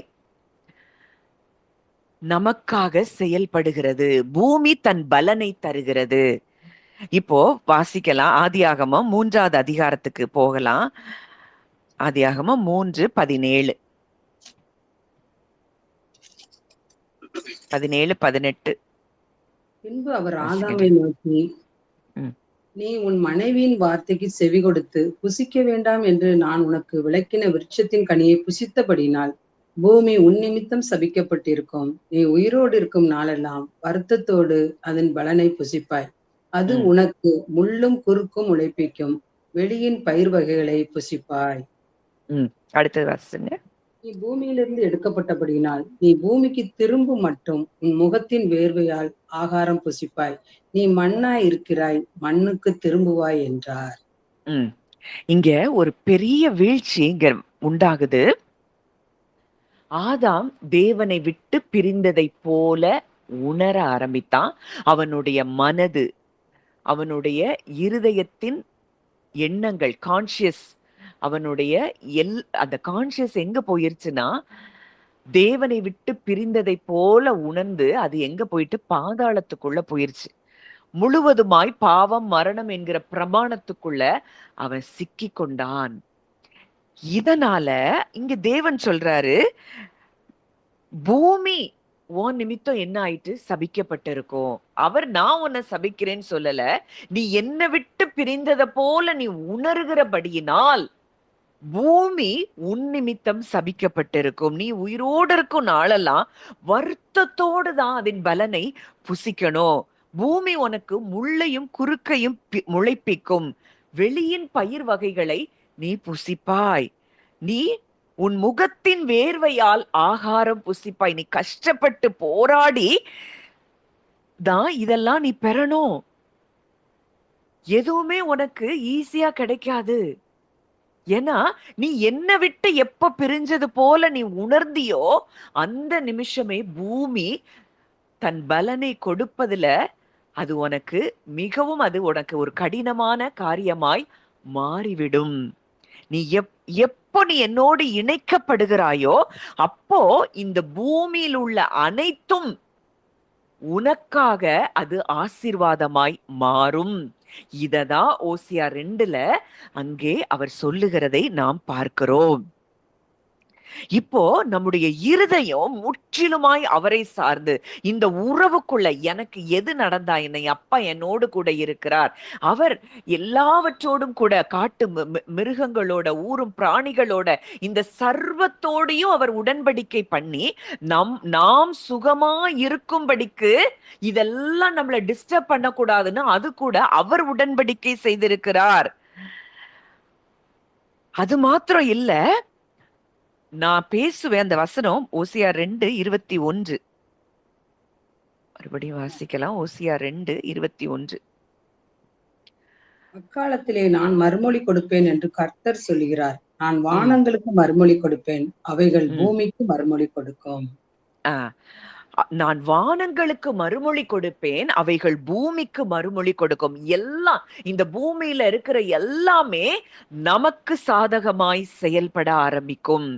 நமக்காக செயல்படுகிறது. பூமி தன் பலனை தருகிறது. இப்போ வாசிக்கலாம். ஆதியாகமம் 3வது அதிகாரத்துக்கு போகலாம். ஆதியாகமம் 3:17 17-18. பின்பு அவர் ஆதாமை நோக்கி, நீ உன் மனைவியின் வார்த்தைக்கு செவி கொடுத்து புசிக்க வேண்டாம் என்று நான் உனக்கு விளக்கின விருட்சத்தின் கனியை புசித்தபடினால் பூமி உன் நிமித்தம் சபிக்கப்பட்டிருக்கும். நீ உயிரோடு இருக்கும் நாளெல்லாம் வருத்தத்தோடு அதன் பலனை புசிப்பாய். அது ம். உனக்கு முள்ளும் குறுக்கும் உழைப்பிக்கும். வெளியின் பயிர் வகைகளை புசிப்பாய். ம். அடுத்தது வாசிங்க. நீ பூமியிலிருந்து எடுக்கப்பட்டபடியினால் நீ பூமிக்கு திரும்பும் மட்டும் உன் முகத்தின் வேர்வையால் ஆகாரம் புசிப்பாய். நீ மண்ணாய் இருக்கிறாய், மண்ணுக்கு திரும்புவாய் என்றார். ம். இங்க ஒரு பெரிய வீழ்ச்சி இங்க உண்டாகுது. ஆதாம் தேவனை விட்டு பிரிந்ததைப் போல உணர ஆரம்பித்தான். அவனுடைய மனது, அவனுடைய இருதயத்தின் எண்ணங்கள், கான்ஷியஸ், அவனுடைய அந்த கான்ஷியஸ் எங்க போயிருச்சுன்னா, தேவனை விட்டு பிரிந்ததைப் போல உணர்ந்து அது எங்க போயிட்டு பாதாளத்துக்குள்ள போயிருச்சு. முழுவதுமாய் பாவம், மரணம் என்கிற பிரமாணத்துக்குள்ள அவன் சிக்கிக் கொண்டான். இதனால இங்க தேவன் சொல்றாரு, பூமி உன் நிமித்தம் என்ன ஆயிட்டு சபிக்கப்பட்டிருக்கும். நான் உன்னை சபிக்கிறேன்னு சொல்லல. நீ என்னை விட்டு பிரிந்ததை போல நீ உணர்கிறபடியினால் பூமி உன் நிமித்தம் சபிக்கப்பட்டிருக்கும். நீ உயிரோடு இருக்கும் நாளெல்லாம் வருத்தத்தோடு தான் அதன் பலனை புசிக்கணும். பூமி உனக்கு முள்ளையும் குறுக்கையும் முளைப்பிக்கும். வெளியின் பயிர் வகைகளை நீ புசிப்பாய். நீ உன் முகத்தின் வேர்வையால் ஆகாரம் புசிப்பாய். நீ கஷ்டப்பட்டு போராடி தான் இதெல்லாம் நீ பெறணும். எதுவுமே உனக்கு ஈஸியா கிடைக்காது. ஏன்னா நீ என்னை விட்டு எப்ப பிரிஞ்சது போல நீ உணர்ந்தியோ அந்த நிமிஷமே பூமி தன் பலனை கொடுப்பதுல அது உனக்கு மிகவும் அது உனக்கு ஒரு கடினமான காரியமாய் மாறிவிடும். நீ எப்போ நீ என்னோடு இணைக்கப்படுகிறாயோ அப்போ இந்த பூமியில் உள்ள அனைத்தும் உனக்காக அது ஆசீர்வாதமாய் மாறும். இததான் ஓசியா 2ல அங்கே அவர் சொல்லுகிறதை நாம் பார்க்கிறோம். இப்போ நம்முடைய இருதயம் முற்றிலுமாய் அவரை சார்ந்து இந்த உறவுக்குள்ள எனக்கு எது நடந்தா என்ன, அப்பா என்னோடு கூட இருக்கிறார், அவர் எல்லாவற்றோடும் கூட காட்டு மிருகங்களோட ஊரும் பிராணிகளோட இந்த சர்வத்தோடையும் அவர் உடன்படிக்கை பண்ணி நாம் சுகமா இருக்கும்படிக்கு இதெல்லாம் நம்மளை டிஸ்டர்ப் பண்ணக்கூடாதுன்னு அது கூட அவர் உடன்படிக்கை செய்திருக்கிறார். அது மாத்திரம் இல்ல, நான் பேசுவேன். அந்த வசனம் ஓசியா 2:21. மறுபடியும் வாசிக்கலாம். ஓசியா 2:21. அக்காலத்திலே நான் மறுமொழி கொடுப்பேன் என்று கர்த்தர் சொல்லுகிறார். நான் வானங்களுக்கு மறுமொழி கொடுப்பேன், அவைகள் பூமிக்கு மறுமொழி கொடுக்கும். நான் வானங்களுக்கு மறுமொழி கொடுப்பேன், அவைகள் பூமிக்கு மறுமொழி கொடுக்கும். எல்லாம் இந்த பூமியில இருக்கிற எல்லாமே நமக்கு சாதகமாய் செயல்பட ஆரம்பிக்கும்.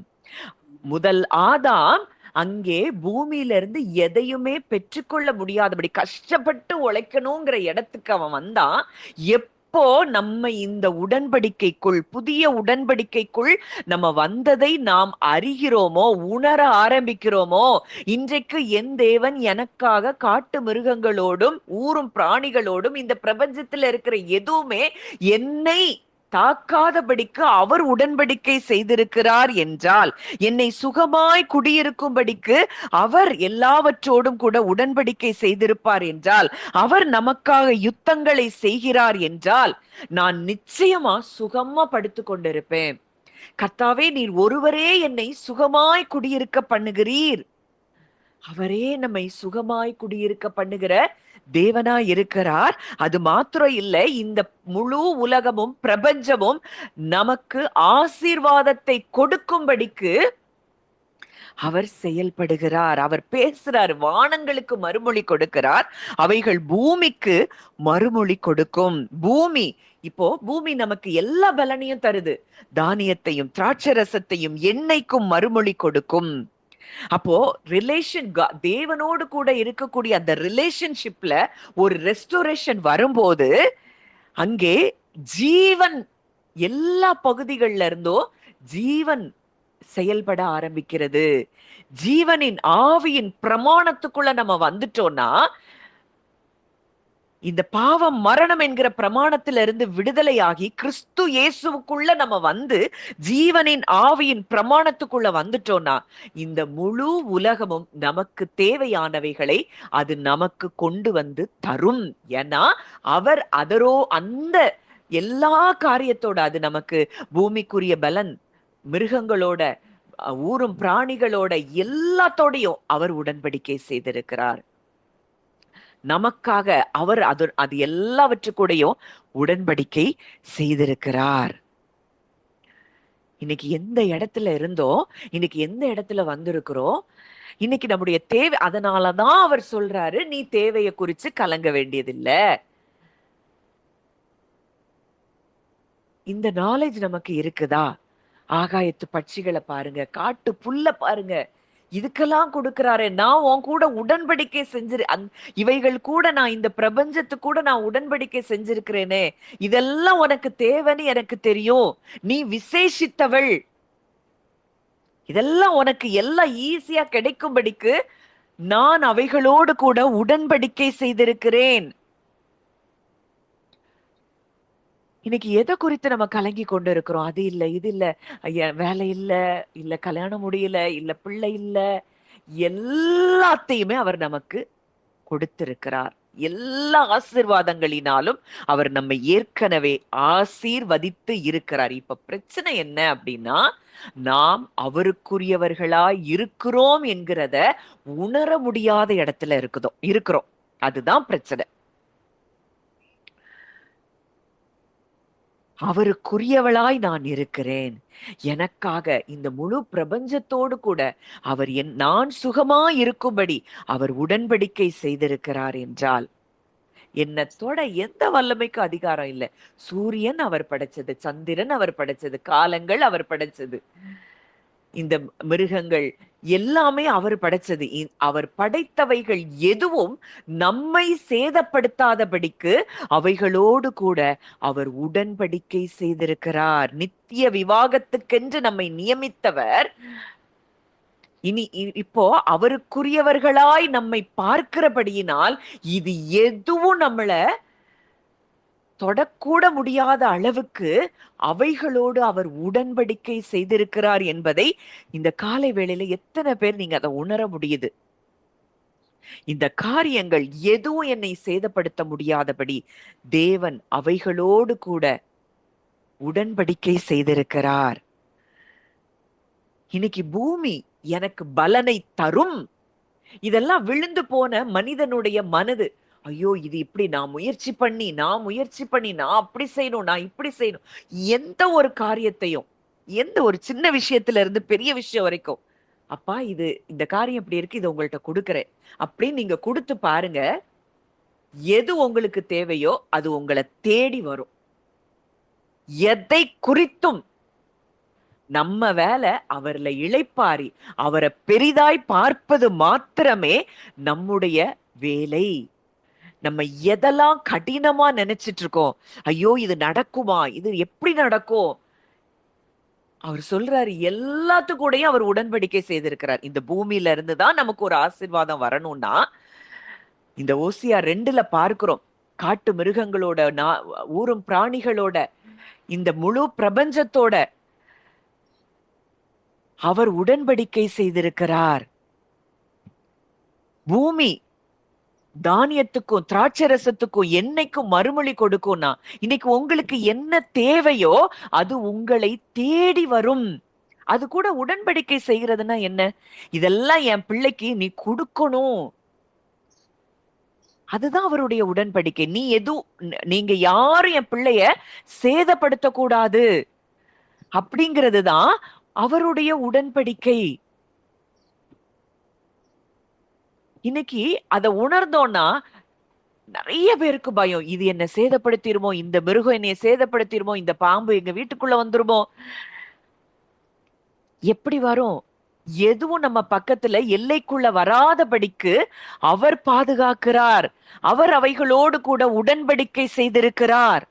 முதல் ஆதாம் அங்கே பூமியில இருந்து எதையுமே பெற்றுக்கொள்ள முடியாதபடி கஷ்டப்பட்டு உழைக்கணுங்கிற இடத்துக்கு அவன் வந்தான். எப்போ நம்ம இந்த உடன்படிக்கைக்குள், புதிய உடன்படிக்கைக்குள் நம்ம வந்ததை நாம் அறிகிறோமோ, உணர ஆரம்பிக்கிறோமோ, இன்றைக்கு என் தேவன் எனக்காக காட்டு மிருகங்களோடும் ஊரும் பிராணிகளோடும் இந்த பிரபஞ்சத்துல இருக்கிற எதுவுமே என்னை தாக்காதபடிக்கு அவர் உடன்படிக்கை செய்திருக்கிறார் என்றால், என்னை சுகமாய் குடியிருக்கும்படிக்கு அவர் எல்லாவற்றோடும் கூட உடன்படிக்கை செய்திருப்பார் என்றால், அவர் நமக்காக யுத்தங்களை செய்கிறார் என்றால், நான் நிச்சயமா சுகமா படுத்து கொண்டிருப்பேன். கர்த்தாவே, நீர் ஒருவரே என்னை சுகமாய் குடியிருக்க பண்ணுகிறீர். அவரே நம்மை சுகமாய் குடியிருக்க பண்ணுகிற தேவனாய் இருக்கிறார். அது மாத்திரம் இல்லை, இந்த முழு உலகமும் பிரபஞ்சமும் நமக்கு ஆசீர்வாதத்தை கொடுக்கும்படிக்கு அவர் செயல்படுகிறார். அவர் பேசுறார். வானங்களுக்கு மறுமொழி கொடுக்கிறார், அவைகள் பூமிக்கு மறுமொழி கொடுக்கும். பூமி நமக்கு எல்லா பலனையும் தருது. தானியத்தையும் திராட்சரசத்தையும் எண்ணெய்க்கும் மறுமொழி கொடுக்கும். அப்போ தேவனோடு கூட இருக்கக்கூடிய அந்த ரிலேஷன்ஷிப்ல ஒரு ரெஸ்டோரேஷன் வரும்போது அங்கே ஜீவன் எல்லா பகுதிகள்ல இருந்தோ ஜீவன் செயல்பட ஆரம்பிக்கிறது. ஜீவனின் ஆவியின் பிரமாணத்துக்குள்ள நம்ம வந்துட்டோம்னா இந்த பாவம் மரணம் என்கிற பிரமாணத்திலிருந்து விடுதலையாகி கிறிஸ்து இயேசுவுக்குள்ள நம்ம வந்து ஜீவனின் ஆவியின் பிரமாணத்துக்குள்ள வந்துட்டோம்னா இந்த முழு உலகமும் நமக்கு தேவையானவைகளை அது நமக்கு கொண்டு வந்து தரும். ஏன்னா அவர் அந்த எல்லா காரியத்தோட, அது நமக்கு பூமிக்குரிய பலன், மிருகங்களோட, ஊரும் பிராணிகளோட எல்லாத்தோடையும் அவர் உடன்படிக்கை செய்திருக்கிறார். நமக்காக அவர் அது எல்லாவற்றுக்கூடையும் உடன்படிக்கை செய்திருக்கிறார். இன்னைக்கு எந்த இடத்துல இருந்தோ, இன்னைக்கு எந்த இடத்துல வந்திருக்கிறோம், இன்னைக்கு நம்முடைய தேவை, அதனாலதான் அவர் சொல்றாரு, நீ தேவையை குறிச்சு கலங்க வேண்டியதில்லை. இந்த நாலேஜ் நமக்கு இருக்குதா? ஆகாயத்து பட்சிகளை பாருங்க, காட்டு புல்ல பாருங்க, இதுக்கெல்லாம் கொடுக்கிறாரே. நான் உன் கூட உடன்படிக்கை இவைகள் கூட, நான் இந்த பிரபஞ்சத்து கூட நான் உடன்படிக்கை செஞ்சிருக்கிறேனே, இதெல்லாம் உனக்கு தேவைன்னு எனக்கு தெரியும். நீ விசேஷித்தவள், இதெல்லாம் உனக்கு எல்லாம் ஈஸியா கிடைக்கும்படிக்கு நான் அவைகளோடு கூட உடன்படிக்கை செய்திருக்கிறேன். இன்னைக்கு எதை குறித்து நம்ம கலங்கி கொண்டு இருக்கிறோம்? அது இல்ல, இது இல்ல, வேலை இல்ல கல்யாணம் முடியல, இல்ல பிள்ளை இல்ல, எல்லாத்தையுமே அவர் நமக்கு கொடுத்திருக்கிறார். எல்லா ஆசீர்வாதங்களினாலும் அவர் நம்ம ஏற்கனவே ஆசீர்வதித்து இருக்கிறார். இப்ப பிரச்சனை என்ன அப்படின்னா, நாம் அவருக்குரியவர்களாய் இருக்கிறோம் என்கிறத உணர முடியாத இடத்துல இருக்கிறோம். அதுதான் பிரச்சனை. அவருக்குரியவளாய் நான் இருக்கிறேன். எனக்காக இந்த முழு பிரபஞ்சத்தோடு கூட அவர் நான் சுகமா இருக்கும்படி அவர் உடன்படிக்கை செய்திருக்கிறார் என்றால், என்னை தொட எந்த வல்லமைக்கும் அதிகாரம் இல்லை. சூரியன் அவர் படைச்சது, சந்திரன் அவர் படைச்சது, காலங்கள் அவர் படைச்சது, இந்த மிருகங்கள் எல்லாமே அவர் படைச்சது. அவர் படைத்தவைகள் எதுவும் நம்மை சேதப்படுத்தாதபடிக்கு அவைகளோடு கூட அவர் உடன்படிக்கை செய்திருக்கிறார். நித்திய விவாகத்துக்கென்று நம்மை நியமித்தவர் இப்போ அவருக்குரியவர்களாய் நம்மை பார்க்கிறபடியினால் இது எதுவும் நம்மள தொடக்கூட முடியாத அளவுக்கு அவைகளோடு அவர் உடன்படிக்கை செய்திருக்கிறார் என்பதை இந்த காலை வேளையில எத்தனை பேர் நீங்க அதை உணர முடியுது? இந்த காரியங்கள் எதுவும் என்னை சேதப்படுத்த முடியாதபடி தேவன் அவைகளோடு கூட உடன்படிக்கை செய்திருக்கிறார். இன்னைக்கு பூமி எனக்கு பலனை தரும். இதெல்லாம் விழுந்து போன மனிதனுடைய மனது, ஐயோ இது இப்படி நான் முயற்சி பண்ணி நான் அப்படி செய்யணும், நான் இப்படி செய்யணும், எந்த ஒரு காரியத்தையும், எந்த ஒரு சின்ன விஷயத்துல இருந்து பெரிய விஷயம் வரைக்கும், அப்பா இந்த காரியம் இப்படி இருக்கு, இதை உங்கள்கிட்ட கொடுக்குறேன் அப்படின்னு நீங்க கொடுத்து பாருங்க. எது உங்களுக்கு தேவையோ அது உங்களை தேடி வரும். எதை குறித்தும் நம்ம வேலை அவர்ல இளைப்பாரி அவரை பெரிதாய் பார்ப்பது மாத்திரமே நம்முடைய வேலை. நம்ம எதெல்லாம் கடினமா நினைச்சிட்டு இருக்கோம், ஐயோ இது நடக்குமா, இது எப்படி நடக்கும், அவர் சொல்றாரு எல்லாத்துக்கூடையும் அவர் உடன்படிக்கை செய்திருக்கிறார். இந்த பூமியில இருந்துதான் நமக்கு ஒரு ஆசீர்வாதம் வரணும்னா, இந்த ஓசியா 2ல பார்க்கிறோம், காட்டு மிருகங்களோட, ஊரும் பிராணிகளோட, இந்த முழு பிரபஞ்சத்தோட அவர் உடன்படிக்கை செய்திருக்கிறார். பூமி தானியத்துக்கும் திராட்சரசத்துக்கும் என்னைக்கும் மறுமொழி கொடுக்கும்னா, இன்னைக்கு உங்களுக்கு என்ன தேவையோ அது உங்களை தேடி வரும். அது கூட உடன்படிக்கை செய்கிறதுனா என்ன? இதெல்லாம் என் பிள்ளைக்கு நீ கொடுக்கணும், அதுதான் அவருடைய உடன்படிக்கை. நீங்க யாரும் என் பிள்ளைய சேதப்படுத்த கூடாது அப்படிங்கிறது தான் அவருடைய உடன்படிக்கை. இன்னைக்கு அதை உணர்ந்தோம்னா நிறைய பேருக்கு பயம், இது என்ன சேதப்படுத்திருமோ, இந்த மிருகம் என்னைய சேதப்படுத்திருமோ, இந்த பாம்பு எங்க வீட்டுக்குள்ள வந்துருமோ. எப்படி வரும்? எதுவும் நம்ம பக்கத்துல எல்லைக்குள்ள வராதபடிக்கு அவர் பாதுகாக்கிறார். அவர் அவைகளோடு கூட உடன்படிக்கை செய்திருக்கிறார்.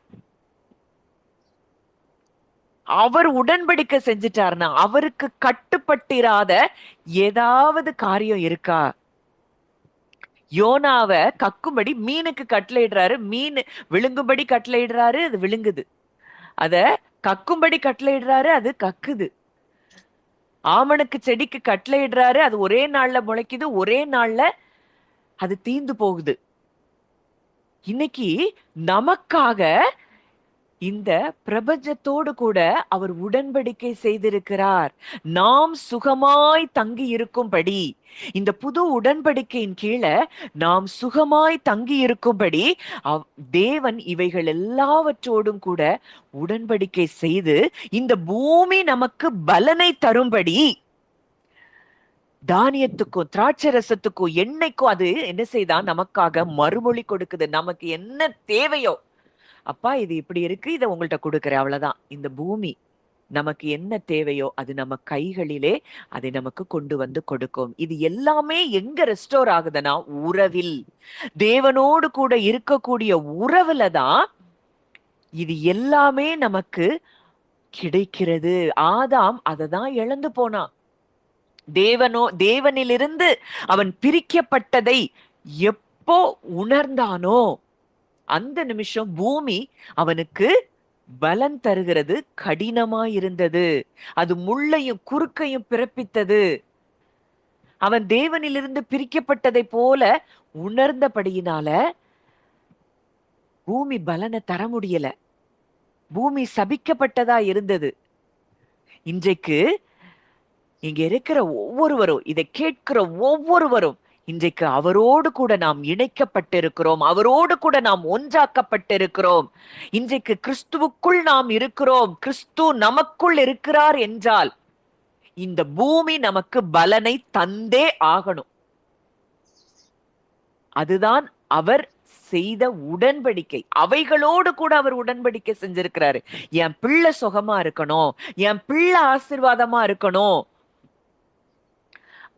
அவர் உடன்படிக்கை செஞ்சிட்டாருன்னா அவருக்கு கட்டுப்பட்டிராத ஏதாவது காரியம் இருக்கா? யோனாவை கக்கும்படி மீனுக்கு கட்டளையிடுறாரு, மீன் விழுங்கும்படி கட்டளையிடுறாரு, அது விழுங்குது. அத கக்கும்படி கட்டளையிடுறாரு, அது கக்குது. ஆமணக்கு செடிக்கு கட்டளையிடுறாரு, அது ஒரே நாள்ல முளைக்குது, ஒரே நாள்ல அது தீந்து போகுது. இன்னைக்கு நமக்காக இந்த பிரபஞ்சத்தோடு கூட அவர் உடன்படிக்கை செய்திருக்கிறார். நாம் சுகமாய் தங்கி இருக்கும்படி, இந்த புது உடன்படிக்கையின் கீழே நாம் சுகமாய் தங்கி இருக்கும்படி தேவன் இவைகள் எல்லாவற்றோடும் கூட உடன்படிக்கை செய்து இந்த பூமி நமக்கு பலனை தரும்படி, தானியத்துக்கும் திராட்சை ரசத்துக்கும் எண்ணெய்க்கும் அது என்ன செய்தான், நமக்காக மறுமொழி கொடுக்குது. நமக்கு என்ன தேவையோ, அப்பா இது இப்படி இருக்கு, இதை உங்கள்ட்ட கொடுக்குறேன், அவ்வளவுதான். இந்த பூமி நமக்கு என்ன தேவையோ அது நம்ம கைகளிலே அதை நமக்கு கொண்டு வந்து கொடுக்கும். இது எல்லாமே எங்க ரெஸ்டோர் ஆகுதுன்னா உறவில், தேவனோடு கூட இருக்கக்கூடிய உறவுல தான் இது எல்லாமே நமக்கு கிடைக்கிறது. ஆதாம் அதை தான் இழந்து போனான். தேவனிலிருந்து அவன் பிரிக்கப்பட்டதை எப்போ உணர்ந்தானோ அந்த நிமிஷம் பூமி அவனுக்கு பலன் தருகிறது கடினமாயிருந்தது. அது முள்ளையும் குறுக்கையும் பிறப்பித்தது. அவன் தேவனிலிருந்து பிரிக்கப்பட்டதை போல உணர்ந்தபடியினால பூமி பலனை தர முடியல. பூமி சபிக்கப்பட்டதா இருந்தது. இன்றைக்கு இங்க இருக்கிற ஒவ்வொருவரும், இதை கேட்கிற ஒவ்வொருவரும் இன்றைக்கு அவரோடு கூட நாம் இணைக்கப்பட்டிருக்கிறோம், அவரோடு கூட நாம் ஒன்றாக்கப்பட்டிருக்கிறோம். இன்றைக்கு கிறிஸ்துவுக்குள் நாம் இருக்கிறோம், கிறிஸ்து நமக்குள் இருக்கிறார் என்றால் இந்த பூமி நமக்கு பலனை தந்தே ஆகணும். அதுதான் அவர் செய்த உடன்படிக்கை. அவைகளோடு கூட அவர் உடன்படிக்கை செஞ்சிருக்கிறாரு. என் பிள்ளை சுகமா இருக்கணும், என் பிள்ளை ஆசீர்வாதமா இருக்கணும்,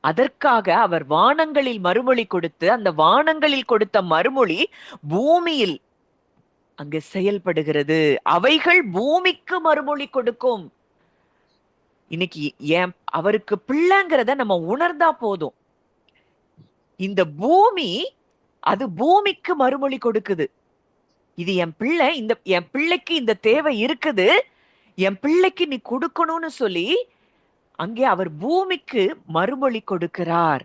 அதற்காக அவர் வானங்களில் மறுமொழி கொடுத்து, அந்த வானங்களில் கொடுத்த மறுமொழி பூமியில் அங்கு செயல்படுகிறது. அவைகள் பூமிக்கு மறுமொழி கொடுக்கும். இன்னைக்கு ஏன் அவருக்கு பிள்ளைங்கிறத நம்ம உணர்ந்தா போதும், இந்த பூமி அது பூமிக்கு மறுமொழி கொடுக்குது. இது என் பிள்ளை, என் பிள்ளைக்கு இந்த தேவை இருக்குது, என் பிள்ளைக்கு நீ கொடுக்கணும்னு சொல்லி அங்கே அவர் பூமிக்கு மறுமொழி கொடுக்கிறார்.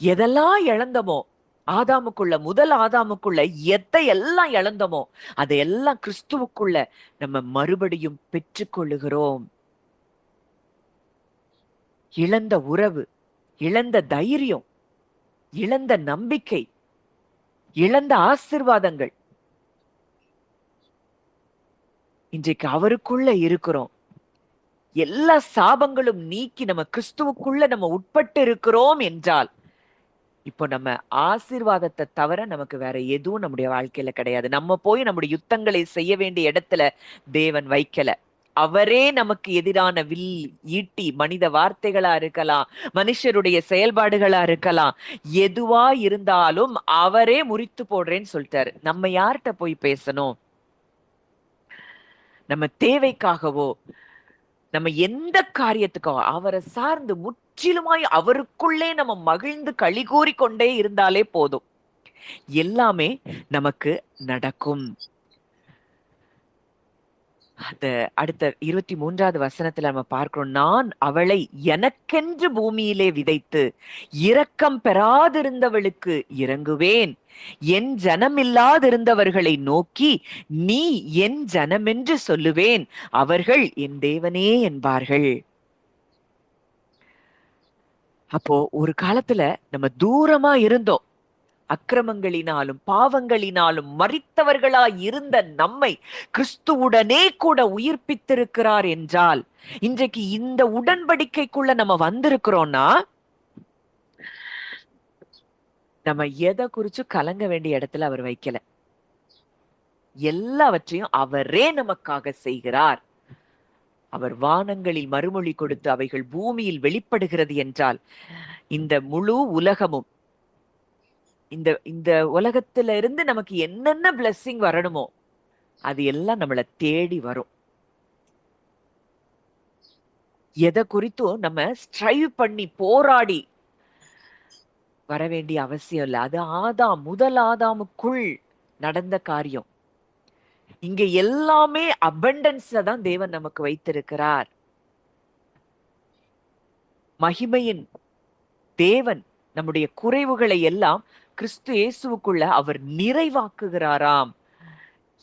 எதெல்லாம் இழந்தமோ ஆதாமுக்குள்ள, முதல் ஆதாமுக்குள்ள எதையெல்லாம் இழந்தமோ அதையெல்லாம் கிறிஸ்துவுக்குள்ள நம்ம மறுபடியும் பெற்றுக்கொள்ளுகிறோம். இழந்த உறவு, இழந்த தைரியம், இழந்த நம்பிக்கை, இழந்த ஆசீர்வாதங்கள், இன்றைக்கு அவருக்குள்ள இருக்கிறோம். எல்லா சாபங்களும் நீக்கி நம்ம கிறிஸ்துவுக்குள்ள நம்ம உட்பட்டு இருக்கிறோம் என்றால் இப்போ நம்ம ஆசீர்வாதத்தை தவிர நமக்கு வேற எதுவும் நம்முடைய வாழ்க்கையில கிடையாது. நம்ம போய் நம்முடைய யுத்தங்களை செய்ய வேண்டிய இடத்துல தேவன் வைக்கல. அவரே நமக்கு எதிரான வில் ஈட்டி, மனித வார்த்தைகளா இருக்கலாம், மனுஷருடைய செயல்பாடுகளா இருக்கலாம், எதுவா இருந்தாலும் அவரே முறித்து போடுறேன்னு சொல்லிட்டாரு. நம்ம யார்கிட்ட போய் பேசணும்? நம்ம தேவைக்காகவோ நம்ம எந்த காரியத்துக்கோ அவரை சார்ந்து முற்றிலுமாய் அவருக்குள்ளே நம்ம மகிழ்ந்து களி கூறி கொண்டே இருந்தாலே போதும், எல்லாமே நமக்கு நடக்கும். அந்த அடுத்த 23வது வசனத்துல நம்ம பார்க்கிறோம், நான் அவளை எனக்கென்று பூமியிலே விதைத்து இரக்கம் பெறாதிருந்தவளுக்கு இறங்குவேன், என் ஜனமில்லாதிருந்தவர்களை நோக்கி நீ என் ஜனமென்று சொல்லுவேன், அவர்கள் என் தேவனே என்பார்கள். அப்போ ஒரு காலத்துல நம்ம தூரமா இருந்தோம், அக்கிரமங்களினாலும் பாவங்களினாலும் மரித்தவர்களாய் இருந்த நம்மை கிறிஸ்துவுடனே கூட உயிர்ப்பித்திருக்கிறார் என்றால், இன்றைக்கு இந்த உடன்படிக்கைக்குள்ள நம்ம வந்திருக்கிறோம்னா நம்ம எதை குறிச்சு கலங்க வேண்டிய இடத்துல அவர் வைக்கல. எல்லாவற்றையும் அவரே நமக்காக செய்கிறார். அவர் வானங்களில் மறுமொழி கொடுத்து அவைகள் பூமியில் வெளிப்படுகிறது என்றால், இந்த முழு உலகமும், இந்த உலகத்துல இருந்து நமக்கு என்னென்ன பிளெஸிங் வரணுமோ அது எல்லாம் நம்மளை தேடி வரும். எதை குறித்தும் நம்ம ஸ்ட்ரைவ் பண்ணி போராடி வர வேண்டிய அவசியம் இல்லை. அது முதல் ஆதாமுக்குள் நடந்த காரியம். இங்க எல்லாமே அபண்டன்ஸ்ல தான் தேவன் நமக்கு வைத்திருக்கிறார். மகிமையின் தேவன் நம்முடைய குறைவுகளை எல்லாம் கிறிஸ்து இயேசுவுக்குள்ள அவர் நிறைவாக்குகிறாராம்.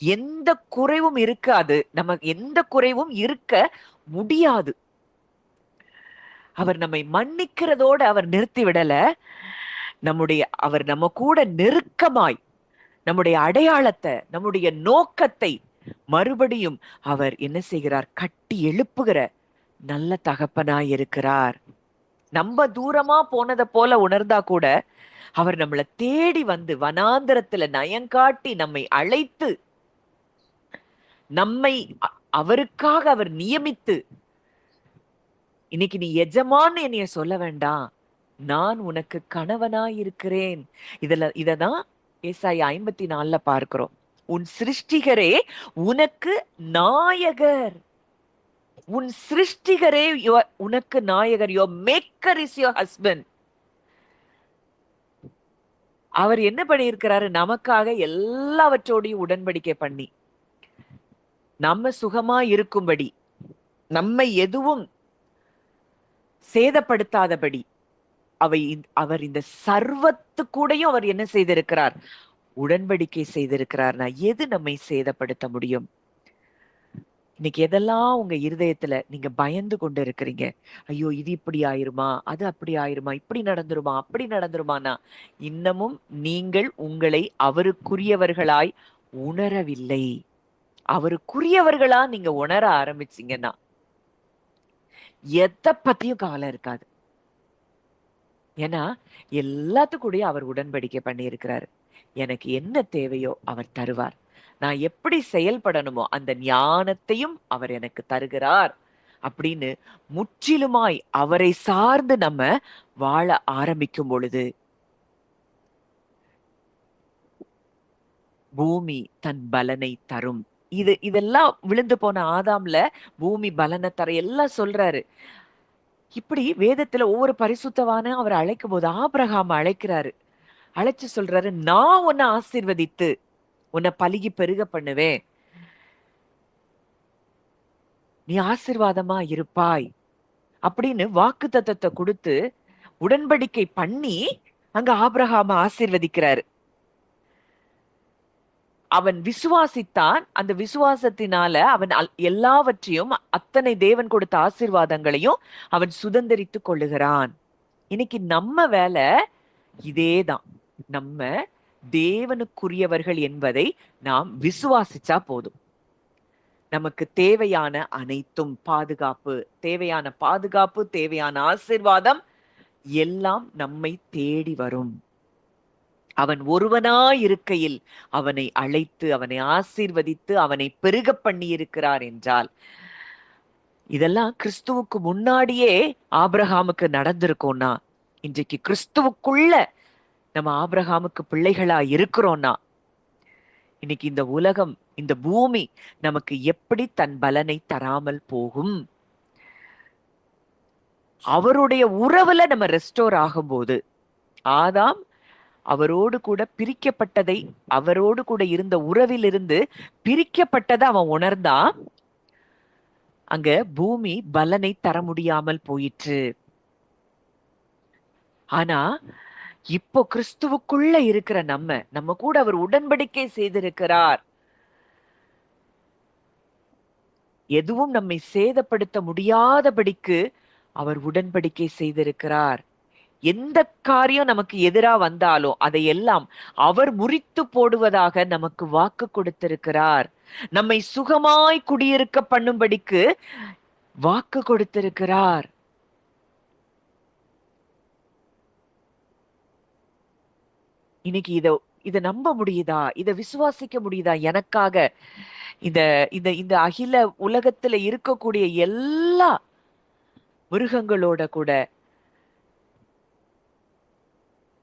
எந்த குறைவும் இருக்காது, நமக்கு எந்த குறைவும் இருக்க முடியாது. அவர் நம்மை மன்னிக்கிறதோட அவர் நிறுத்தி விடல. அவர் நம்ம கூட நெருக்கமாய் நம்முடைய அடையாளத்தை, நம்முடைய நோக்கத்தை மறுபடியும் அவர் என்ன செய்கிறார்? கட்டி எழுப்புகிற நல்ல தகப்பனாய் இருக்கிறார். நம்ம தூரமா போனதை போல உணர்ந்தா கூட அவர் நம்மளை தேடி வந்து வனாந்திரத்துல நயங்காட்டி நம்மை அழைத்து நம்மை அவருக்காக அவர் நியமித்து, இன்னைக்கு நீ எஜமான்னு என்னைய சொல்ல வேண்டாம், நான் உனக்கு கணவனாய் இருக்கிறேன். இததான் ஏசாயா 54 பார்க்கிறோம். உன் சிருஷ்டிகரே உனக்கு நாயகர். உன் சிருஷ்டிகரே உனக்கு நாயகர். Your maker is your husband. அவர் என்ன பண்ணியிருக்கிறாரு? நமக்காக எல்லாவற்றோடையும் உடன்படிக்கை பண்ணி நம்ம சுகமா இருக்கும்படி, நம்மை எதுவும் சேதப்படுத்தாதபடி அவர் இந்த சர்வத்து கூடயும் அவர் என்ன செய்திருக்கிறார்? உடன்படிக்கை செய்திருக்கிறார்னா எது நம்மை சேதப்படுத்த முடியும்? இன்னைக்கு எதெல்லாம் உங்க இருதயத்துல நீங்க பயந்து கொண்டு இருக்கிறீங்க? ஐயோ, இது இப்படி ஆயிருமா, அது அப்படி ஆயிருமா, இப்படி நடந்துருமா, அப்படி நடந்துருமானா இன்னமும் நீங்கள் உங்களை அவருக்குரியவர்களாய் உணரவில்லை. அவருக்குரியவர்களா நீங்க உணர ஆரம்பிச்சீங்கன்னா எதை பத்தியும் கவலை இருக்காது. ஏன்னா எல்லாத்துக்கூடயும் அவர் உடன்படிக்கை பண்ணி இருக்கிறாரு. எனக்கு என்ன தேவையோ அவர் தருவார். நான் எப்படி செயல்படணுமோ அந்த ஞானத்தையும் அவர் எனக்கு தருகிறார் அப்படின்னு முற்றிலுமாய் அவரை சார்ந்து நம்ம வாழ ஆரம்பிக்கும் பொழுது பூமி தன் பலனை தரும். இதெல்லாம் விழுந்து போன ஆதாம்ல பூமி பலனை தர எல்லாம் சொல்றாரு. இப்படி வேதத்துல ஒவ்வொரு பரிசுத்தவான அவர் அழைக்கும் போது ஆபிரகாம் அழைக்கிறாரு. அழைச்சு சொல்றாரு, நான் உன்னை ஆசீர்வதித்து உன்னை பலுகி பெருக பண்ணுவேன், நீ ஆசீர்வாதமா இருப்பாய் அப்படின்னு வாக்கு தத்தத்தை கொடுத்து உடன்படிக்கை பண்ணி அங்க ஆபிரகாம ஆசீர்வதிக்கிறாரு. அவன் விசுவாசித்தான். அந்த விசுவாசத்தினால அவன் எல்லாவற்றையும், அத்தனை தேவன் கொடுத்த ஆசீர்வாதங்களையும் அவன் சுதந்திரித்து கொள்ளுகிறான். இன்னைக்கு நம்ம வேலை இதேதான். நம்ம தேவனுக்குரியவர்கள் என்பதை நாம் விசுவாசிச்சா போதும். நமக்கு தேவையான அனைத்தும் பாதுகாப்பு, தேவையான ஆசீர்வாதம் எல்லாம் நம்மை தேடி வரும். அவன் ஒருவனாய் இருக்கையில் அவனை அழைத்து, அவனை ஆசீர்வதித்து, அவனை பெருக பண்ணி இருக்கிறார் என்றால், இதெல்லாம் கிறிஸ்துவுக்கு முன்னாடியே ஆபிரகாமுக்கு நடந்திருக்கோம்னா, இன்றைக்கு கிறிஸ்துவுக்குள்ள நம்ம ஆபிரகாமுக்கு பிள்ளைகளா இருக்கிறோம்னா, இன்னைக்கு இந்த உலகம், இந்த பூமி நமக்கு எப்படி தன் பலனை தராமல் போகும்? அவருடைய உறவுல நம்ம ரெஸ்டோர் ஆகும்போது, ஆதாம் அவரோடு கூட பிரிக்கப்பட்டதை, அவரோடு கூட இருந்த உறவிலிருந்து பிரிக்கப்பட்டதை அவன் உணர்ந்தான். அங்க பூமி பலனை தர முடியாமல் போயிற்று. ஆனா இப்போ கிறிஸ்துவுக்குள்ள இருக்கிற நம்ம கூட அவர் உடன்படிக்கை செய்திருக்கிறார். எதுவும் நம்மை சேதப்படுத்த முடியாதபடிக்கு அவர் உடன்படிக்கை செய்திருக்கிறார். எந்த காரியம் நமக்கு எதிரா வந்தாலும் அதையெல்லாம் அவர் முறித்து போடுவதாக நமக்கு வாக்கு கொடுத்திருக்கிறார். நம்மை சுகமாய் குடியிருக்க பண்ணும்படிக்கு வாக்கு கொடுத்திருக்கிறார். இன்னைக்கு இத நம்ப முடியுதா? இத விசுவாசிக்க முடியுதா? எனக்காக இந்த அகில உலகத்துல இருக்கக்கூடிய எல்லா மிருகங்களோட கூட,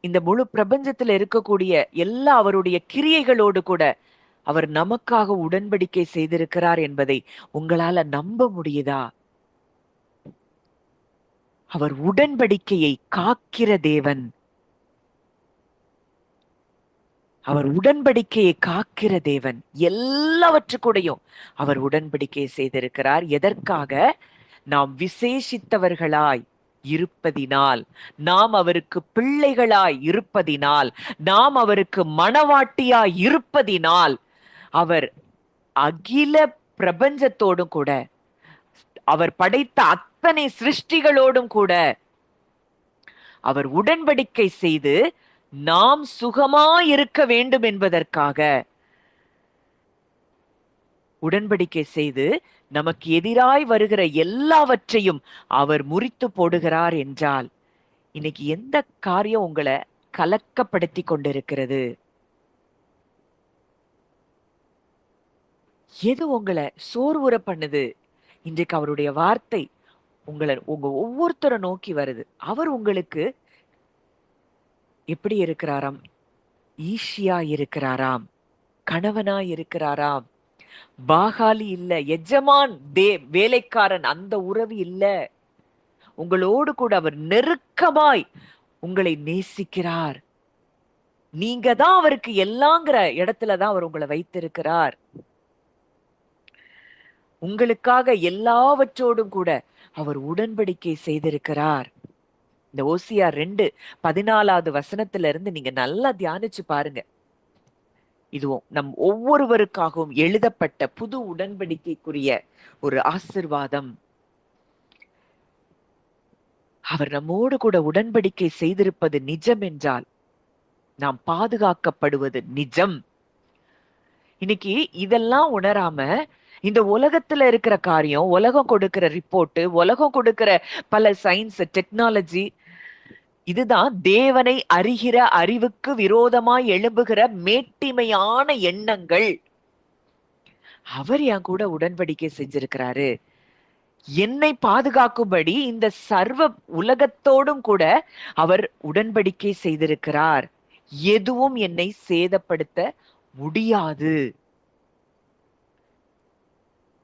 இந்த முழு பிரபஞ்சத்துல இருக்கக்கூடிய எல்லா அவருடைய கிரியைகளோடு கூட அவர் நமக்காக உடன்படிக்கை செய்திருக்கிறார் என்பதை உங்களால நம்ப முடியுதா? அவர் உடன்படிக்கையை காக்கிற தேவன். அவர் உடன்படிக்கையை காக்கிற தேவன். எல்லாவற்றுக்கூடையும் அவர் உடன்படிக்கையை செய்திருக்கிறார். எதற்காக? நாம் விசேஷித்தவர்களாய் இருப்பதினால், நாம் அவருக்கு பிள்ளைகளாய் இருப்பதினால், நாம் அவருக்கு மணவாட்டியாய் இருப்பதினால், அவர் அகில பிரபஞ்சத்தோடும் கூட, அவர் படைத்த அத்தனை சிருஷ்டிகளோடும் கூட அவர் உடன்படிக்கை செய்து நாம் சுகமாய் இருக்க வேண்டும் என்பதற்காக உடன்படிக்கை செய்து நமக்கு எதிராய் வருகிற எல்லாவற்றையும் அவர் முறித்து போடுகிறார் என்றால், இன்னைக்கு எந்த காரியம் உங்களை கலக்கப்படுத்தி கொண்டிருக்கிறது? எது உங்களை சோர்வுற பண்ணுது? இன்றைக்கு அவருடைய வார்த்தை உங்க ஒவ்வொருத்தரை நோக்கி வருது. அவர் உங்களுக்கு எப்படி இருக்கிறாராம்? ஈஷியா இருக்கிறாராம், கணவனா இருக்கிறாராம். பாகாலி இல்ல, எஜமான் வேலைக்காரன் அந்த உறவு இல்ல. உங்களோடு கூட அவர் நெருக்கமாய் உங்களை நேசிக்கிறார். நீங்க தான் அவருக்கு எல்லாங்கிற இடத்துலதான் அவர் உங்களை வைத்திருக்கிறார். உங்களுக்காக எல்லாவற்றோடும் கூட அவர் உடன்படிக்கை செய்திருக்கிறார். இந்த ஓசியா 2:14 வசனத்துல இருந்து நீங்க நல்லா தியானிச்சு பாருங்க. இதுவும் நம் ஒவ்வொருவருக்காகவும் எழுதப்பட்ட புது உடன்படிக்கைக்குரிய ஒரு ஆசிர்வாதம். அவர் நம்மோடு கூட உடன்படிக்கை செய்திருப்பது நிஜம் என்றால் நாம் பாதுகாக்கப்படுவது நிஜம். இன்னைக்கு இதெல்லாம் உணராம இந்த உலகத்துல இருக்கிற காரியம், உலகம் கொடுக்கிற ரிப்போர்ட், உலகம் கொடுக்கிற பல சயின்ஸ் டெக்னாலஜி, இதுதான் தேவனை அறிகிற அறிவுக்கு விரோதமாய் எழும்புகிற மேட்டிமையான எண்ணங்கள். அவர் என் கூட உடன்படிக்கை செஞ்சிருக்கிறாரு, என்னை பாதுகாக்கும்படி இந்த சர்வ உலகத்தோடும் கூட அவர் உடன்படிக்கை செய்திருக்கிறார். எதுவும் என்னை சேதப்படுத்த முடியாது.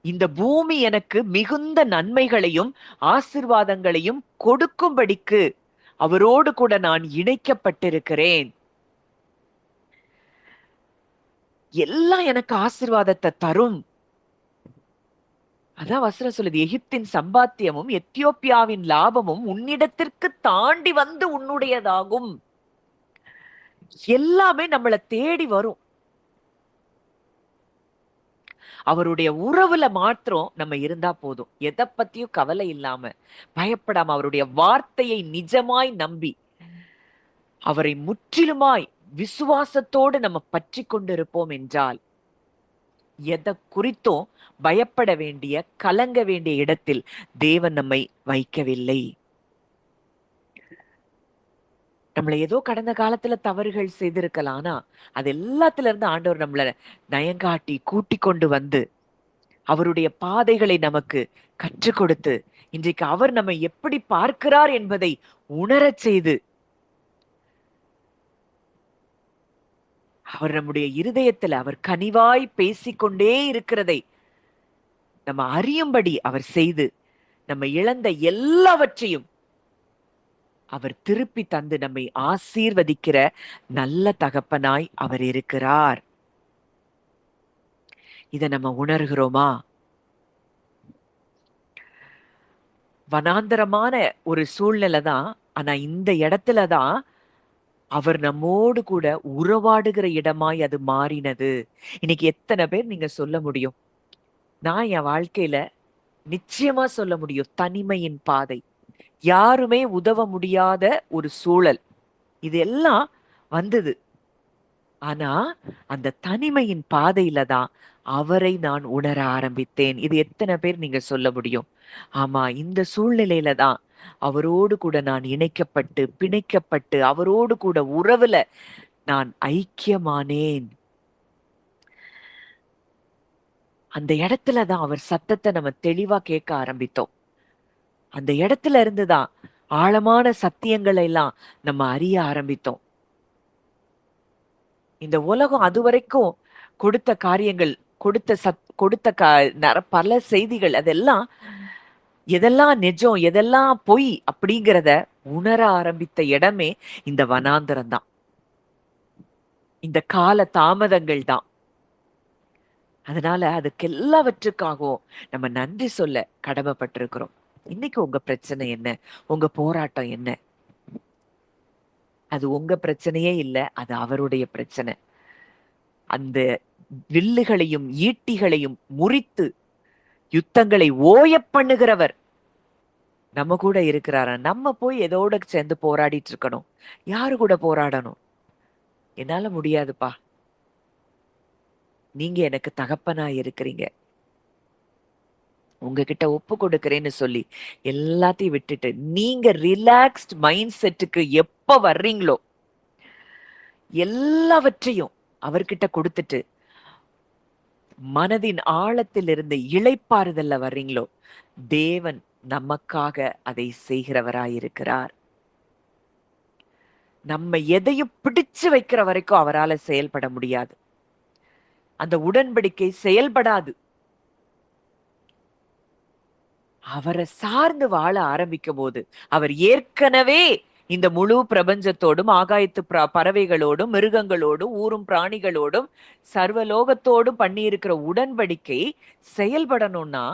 இந்த பூமி எனக்கு மிகுந்த நன்மைகளையும் ஆசீர்வாதங்களையும் கொடுக்கும்படிக்கு அவரோடு கூட நான் இணைக்கப்பட்டிருக்கிறேன். எல்லாம் எனக்கு ஆசீர்வாதத்தை தரும். அதான் வசனம் சொல்லுது, எகிப்தின் சம்பாத்தியமும் எத்தியோப்பியாவின் லாபமும் உன்னிடத்திற்கு தாண்டி வந்து உன்னுடையதாகும். எல்லாமே நம்மளை தேடி வரும். அவருடைய உறவுல மாத்திரம் நம்ம இருந்தா போதும். எதை பத்தியும் கவலை இல்லாம, பயப்படாம, அவருடைய வார்த்தையை நிஜமாய் நம்பி, அவரை முற்றிலுமாய் விசுவாசத்தோடு நம்ம பற்றி கொண்டிருப்போம் என்றால், எதை குறித்தும் பயப்பட வேண்டிய, கலங்க வேண்டிய இடத்தில் தேவன் நம்மை வைக்கவில்லை. நம்மளை ஏதோ கடந்த காலத்துல தவறுகள் செய்திருக்கலாம், ஆனா அது எல்லாத்துல இருந்து ஆண்டவர் நம்மள நயங்காட்டி கூட்டி கொண்டு வந்து அவருடைய பாதைகளை நமக்கு கற்றுக் கொடுத்து, இன்றைக்கு அவர் நம்மை எப்படி பார்க்கிறார் என்பதை உணரச் செய்து, அவர் நம்முடைய இருதயத்துல அவர் கனிவாய் பேசிக்கொண்டே இருக்கிறதை நம்ம அறியும்படி அவர் செய்து, நம்ம இழந்த எல்லாவற்றையும் அவர் திருப்பி தந்து நம்மை ஆசீர்வதிக்கிற நல்ல தகப்பனாய் அவர் இருக்கிறார். இத நம்ம உணர்கிறோமா? வனாந்தரமான ஒரு சூழ்நிலை தான், ஆனா இந்த இடத்துலதான் அவர் நம்மோடு கூட உறவாடுகிற இடமாய் அது மாறினது. இன்னைக்கு எத்தனை பேர் நீங்க சொல்ல முடியும்? நான் என் வாழ்க்கையில நிச்சயமா சொல்ல முடியும், தனிமையின் பாதை, யாருமே உதவ முடியாத ஒரு சூழல், இது எல்லாம் வந்தது. ஆனா அந்த தனிமையின் பாதையில தான் அவரை நான் உணர ஆரம்பித்தேன். இது எத்தனை பேர் நீங்க சொல்ல முடியும்? ஆமா, இந்த சூழ்நிலையில தான் அவரோடு கூட நான் இணைக்கப்பட்டு, பிணைக்கப்பட்டு, அவரோடு கூட உறவுல நான் ஐக்கியமானேன். அந்த இடத்துலதான் அவர் சத்தத்தை நம்ம தெளிவா கேட்க ஆரம்பித்தோம். அந்த இடத்துல இருந்துதான் ஆழமான சத்தியங்களை எல்லாம் நம்ம அறிய ஆரம்பித்தோம். இந்த உலகம் அதுவரைக்கும் கொடுத்த காரியங்கள், கொடுத்த பல செய்திகள், அதெல்லாம் எதெல்லாம் நிஜம், எதெல்லாம் பொய் அப்படிங்கிறத உணர ஆரம்பித்த இடமே இந்த வனாந்தரம் தான். இந்த கால தாமதங்கள் தான். அதனால அதுக்கு எல்லாவற்றுக்காகவும் நம்ம நன்றி சொல்ல கடமைப்பட்டிருக்கிறோம். இன்னைக்கு உங்க பிரச்சனை என்ன? உங்க போராட்டம் என்ன? அது உங்க பிரச்சனையே இல்ல. அது அவருடைய பிரச்சனை. அந்த வில்லுகளையும் ஈட்டிகளையும் முறித்து யுத்தங்களை ஓயப் பண்ணுகிறவர் நம்ம கூட இருக்கிறாரா? நம்ம போய் எதோட சேர்ந்து போராடிட்டு இருக்கணும்? யாரு கூட போராடணும்? என்னால முடியாதுப்பா. நீங்க எனக்கு தகப்பனா இருக்கிறீங்க. உங்ககிட்ட ஒப்பு கொடுக்கிறேன்னு சொல்லி எல்லாத்தையும் விட்டுட்டு நீங்க ரிலாக்ஸ்ட் மைண்ட் செட்டுக்கு எப்ப வர்றீங்களோ எல்லாவற்றையும் அவர்கிட்ட கொடுத்துட்டு மனதின் ஆழத்தில் இருந்து இளைப்பாறுதல்ல வர்றீங்களோ தேவன் நமக்காக அதை செய்கிறவராயிருக்கிறார். நம்ம எதையும் பிடிச்சு வைக்கிற வரைக்கும் அவரால செயல்பட முடியாது. அந்த உடன்படிக்கை செயல்படாது. அவரை சார்ந்து வாழ ஆரம்பிக்கும் போது அவர் ஏற்கனவே இந்த முழு பிரபஞ்சத்தோடும் ஆகாயத்து பறவைகளோடும் மிருகங்களோடும் ஊரும் பிராணிகளோடும் சர்வலோகத்தோடும் பண்ணியிருக்கிற உடன்படிக்கை செயல்படணும்னா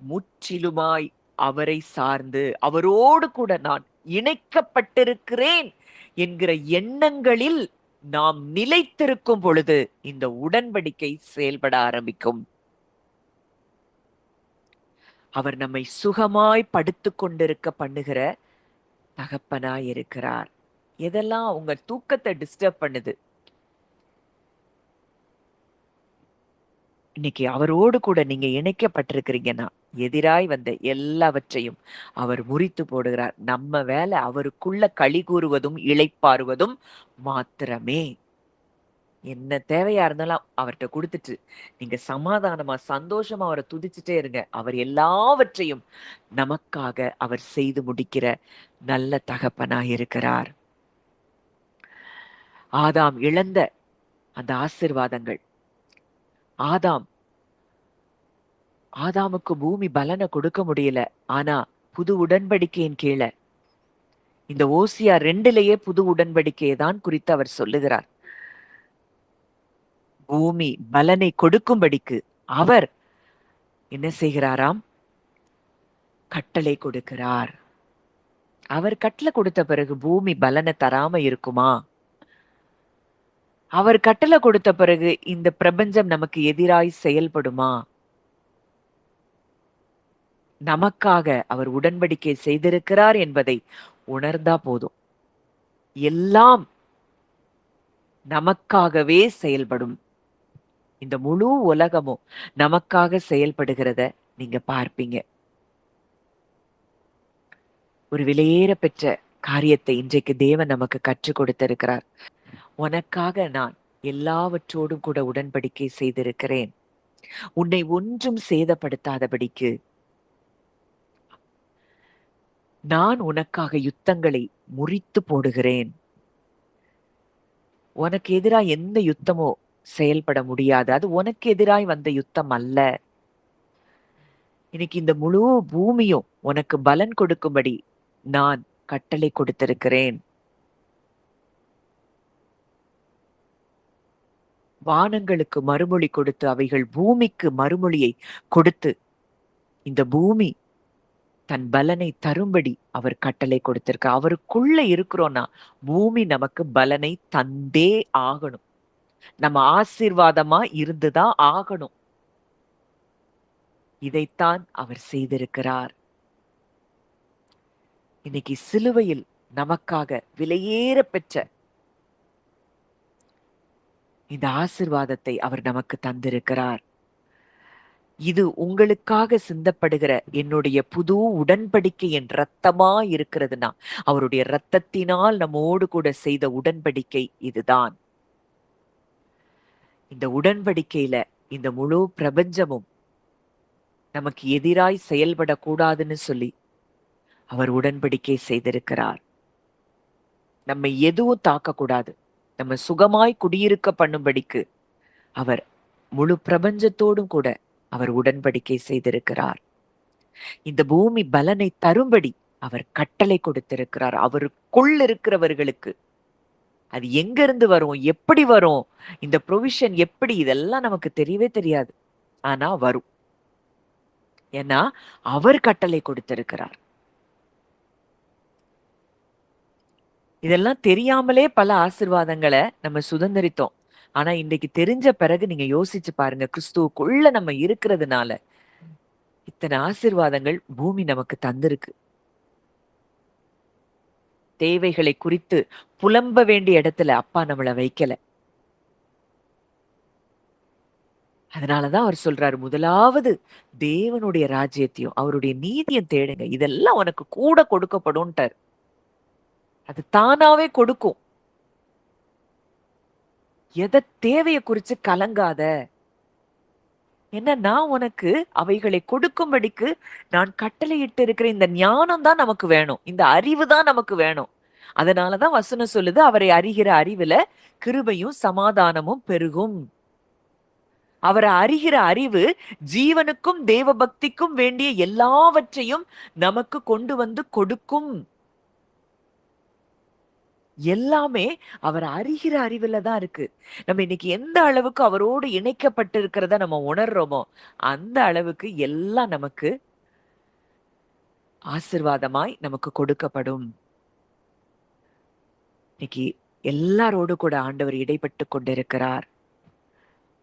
முற்றிலுமாய் அவரை சார்ந்து அவரோடு கூட நான் இணைக்கப்பட்டிருக்கிறேன் என்கிற எண்ணங்களில் நாம் நிலைத்திருக்கும் பொழுது இந்த உடன்படிக்கை செயல்பட ஆரம்பிக்கும். அவர் நம்மை சுகமாய் படுத்து கொண்டிருக்க பண்ணுகிற தகப்பனாய் இருக்கிறார். எதெல்லாம் உங்க தூக்கத்தை டிஸ்டர்ப் பண்ணுது? இன்னைக்கு அவரோடு கூட நீங்க இணைக்கப்பட்டிருக்கிறீங்கன்னா எதிராய் வந்த எல்லாவற்றையும் அவர் முறித்து போடுகிறார். நம்ம வேலை அவருக்குள்ள களி கூறுவதும் இளைப்பாறுவதும் மாத்திரமே. என்ன தேவையா இருந்தாலும் அவர்கிட்ட கொடுத்துட்டு நீங்க சமாதானமா சந்தோஷமா அவரை துதிச்சுட்டே இருங்க. அவர் எல்லாவற்றையும் நமக்காக அவர் செய்து முடிக்கிற நல்ல தகப்பனாய் இருக்கிறார். ஆதாம் இழந்த அந்த ஆசீர்வாதங்கள், ஆதாமுக்கு பூமி பலனை கொடுக்க முடியல. ஆனா புது உடன்படிக்கையின் கீழே இந்த ஓசியா 2லயே புது உடன்படிக்கையை தான் குறித்து அவர் சொல்லுகிறார். பூமி பலனை கொடுக்கும்படிக்கு அவர் என்ன செய்கிறாராம்? கட்டளை கொடுக்கிறார். அவர் கட்டளை கொடுத்த பிறகு பூமி பலனை தராம இருக்குமா? அவர் கட்டளை கொடுத்த பிறகு இந்த பிரபஞ்சம் நமக்கு எதிராய் செயல்படுமா? நமக்காக அவர் உடன்படிக்கை செய்திருக்கிறார் என்பதை உணர்ந்தா போதும். எல்லாம் நமக்காகவே செயல்படும். இந்த முழு உலகமும் நமக்காக செயல்படுகிறத நீங்க பார்ப்பீங்க. ஒரு விலையேற பெற்ற காரியத்தை இன்றைக்கு தேவன் நமக்கு கற்றுக் கொடுத்திருக்கிறார். உனக்காக நான் எல்லாவற்றோடும் கூட உடன்படிக்கை செய்திருக்கிறேன். உன்னை ஒன்றும் சேதப்படுத்தாதபடிக்கு நான் உனக்காக யுத்தங்களை முறித்து போடுகிறேன். உனக்கு எதிராய் எந்த யுத்தமோ செயல்பட முடியாது. அது உனக்கு எதிராய் வந்த யுத்தம் அல்ல. இன்னைக்கு இந்த முழு பூமியும் உனக்கு பலன் கொடுக்கும்படி நான் கட்டளை கொடுத்திருக்கிறேன். வானங்களுக்கு மறுமொழி கொடுத்து அவைகள் பூமிக்கு மறுமொழியை கொடுத்து இந்த பூமி தன் பலனை தரும்படி அவர் கட்டளை கொடுத்திருக்க. அவருக்குள்ள இருக்கிறோம்னா பூமி நமக்கு பலனை தந்தே ஆகணும். நம்ம ஆசீர்வாதமா இருந்துதான் ஆகணும். இதைத்தான் அவர் செய்திருக்கிறார். இன்னைக்கு சிலுவையில் நமக்காக விலையேற பெற்ற இந்த ஆசீர்வாதத்தை அவர் நமக்கு தந்திருக்கிறார். இது உங்களுக்காக சிந்தப்படுகிற என்னுடைய புது உடன்படிக்கையின் இரத்தமா இருக்கிறதுனா அவருடைய இரத்தத்தினால் நம்மோடு கூட செய்த உடன்படிக்கை இதுதான். இந்த உடன்படிக்கையில இந்த முழு பிரபஞ்சமும் நமக்கு எதிராய் செயல்படக்கூடாதுன்னு சொல்லி அவர் உடன்படிக்கை செய்திருக்கிறார். நம்மை எதுவும் தாக்கக்கூடாது. நம்ம சுகமாய் குடியிருக்க பண்ணும்படிக்கு அவர் முழு பிரபஞ்சத்தோடும் கூட அவர் உடன்படிக்கை செய்திருக்கிறார். இந்த பூமி பலனை தரும்படி அவர் கட்டளை கொடுத்திருக்கிறார். அவருக்குள் இருக்கிறவர்களுக்கு அது எங்க இருந்து வரும், எப்படி வரும், இந்த ப்ரொவிஷன் எப்படி, இதெல்லாம் நமக்கு தெரியவே தெரியாது. ஆனா வரும். ஏன்னா அவர் கட்டளை கொடுத்திருக்கிறார். இதெல்லாம் தெரியாமலே பல ஆசீர்வாதங்கள நம்ம சுதந்தரித்தோம். ஆனா இன்னைக்கு தெரிஞ்ச பிறகு நீங்க யோசிச்சு பாருங்க, கிறிஸ்துவுக்குள்ள நம்ம இருக்கிறதுனால இத்தனை ஆசீர்வாதங்கள் பூமி நமக்கு தந்திருக்கு. தேவைகளை குறித்து புலம்ப வேண்டிய இடத்துல அப்பா நம்மள வைக்கல. அதனாலதான் அவர் சொல்றாரு, முதலாவது தேவனுடைய ராஜ்யத்தையும் அவருடைய நீதியும் தேடுங்க, இதெல்லாம் உனக்கு கூட கொடுக்கப்படும்ட்டார். அது தானாவே கொடுக்கும். தேவையை குறிச்சு கலங்காத. என்ன, நான் உனக்கு அவைகளை கொடுக்கும்படிக்கு நான் கட்டளையிட்டு இருக்கிற இந்த ஞானம் தான் நமக்கு வேணும், இந்த அறிவு தான் நமக்கு வேணும். அதனாலதான் வசனம் சொல்லுது, அவரை அறிகிற அறிவுல கிருபையும் சமாதானமும் பெருகும். அவரை அறிகிற அறிவு ஜீவனுக்கும் தேவ பக்திக்கும் வேண்டிய எல்லாவற்றையும் நமக்கு கொண்டு வந்து கொடுக்கும். எல்லாமே அவர் அறிகிற அறிவுல தான் இருக்கு. நம்ம இன்னைக்கு எந்த அளவுக்கு அவரோடு இணைக்கப்பட்டு இருக்கிறத நம்ம உணர்றோமோ அந்த அளவுக்கு எல்லாம் நமக்கு ஆசீர்வாதமாய் நமக்கு கொடுக்கப்படும். இன்னைக்கு எல்லாரோடு கூட ஆண்டவர் இடைப்பட்டு கொண்டிருக்கிறார்.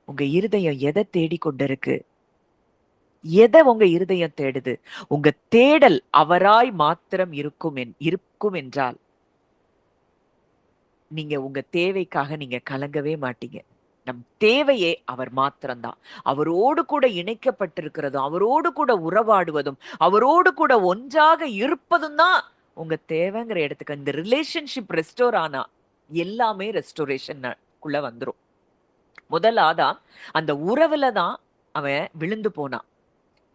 உங்க இருதயம் எதை தேடி கொண்டிருக்கு? எதை உங்க இருதயம் தேடுது? உங்க தேடல் அவராய் மாத்திரம் இருக்கும் என்றால் நீங்க உங்க தேவைக்காக நீங்க கலங்கவே மாட்டீங்க. நம் தேவையே அவர் மாத்திரம்தான். அவரோடு கூட இணைக்கப்பட்டிருக்கிறதும், அவரோடு கூட உறவாடுவதும், அவரோடு கூட ஒன்றாக இருப்பதும் தான் உங்க தேவைங்கிற இடத்துக்கு. இந்த ரிலேஷன்ஷிப் ரெஸ்டோர் ஆனா எல்லாமே ரெஸ்டோரேஷனுக்குள்ள வந்துரும். முதல் ஆதாம் அந்த உறவுல தான் அவன் விழுந்து போனான்.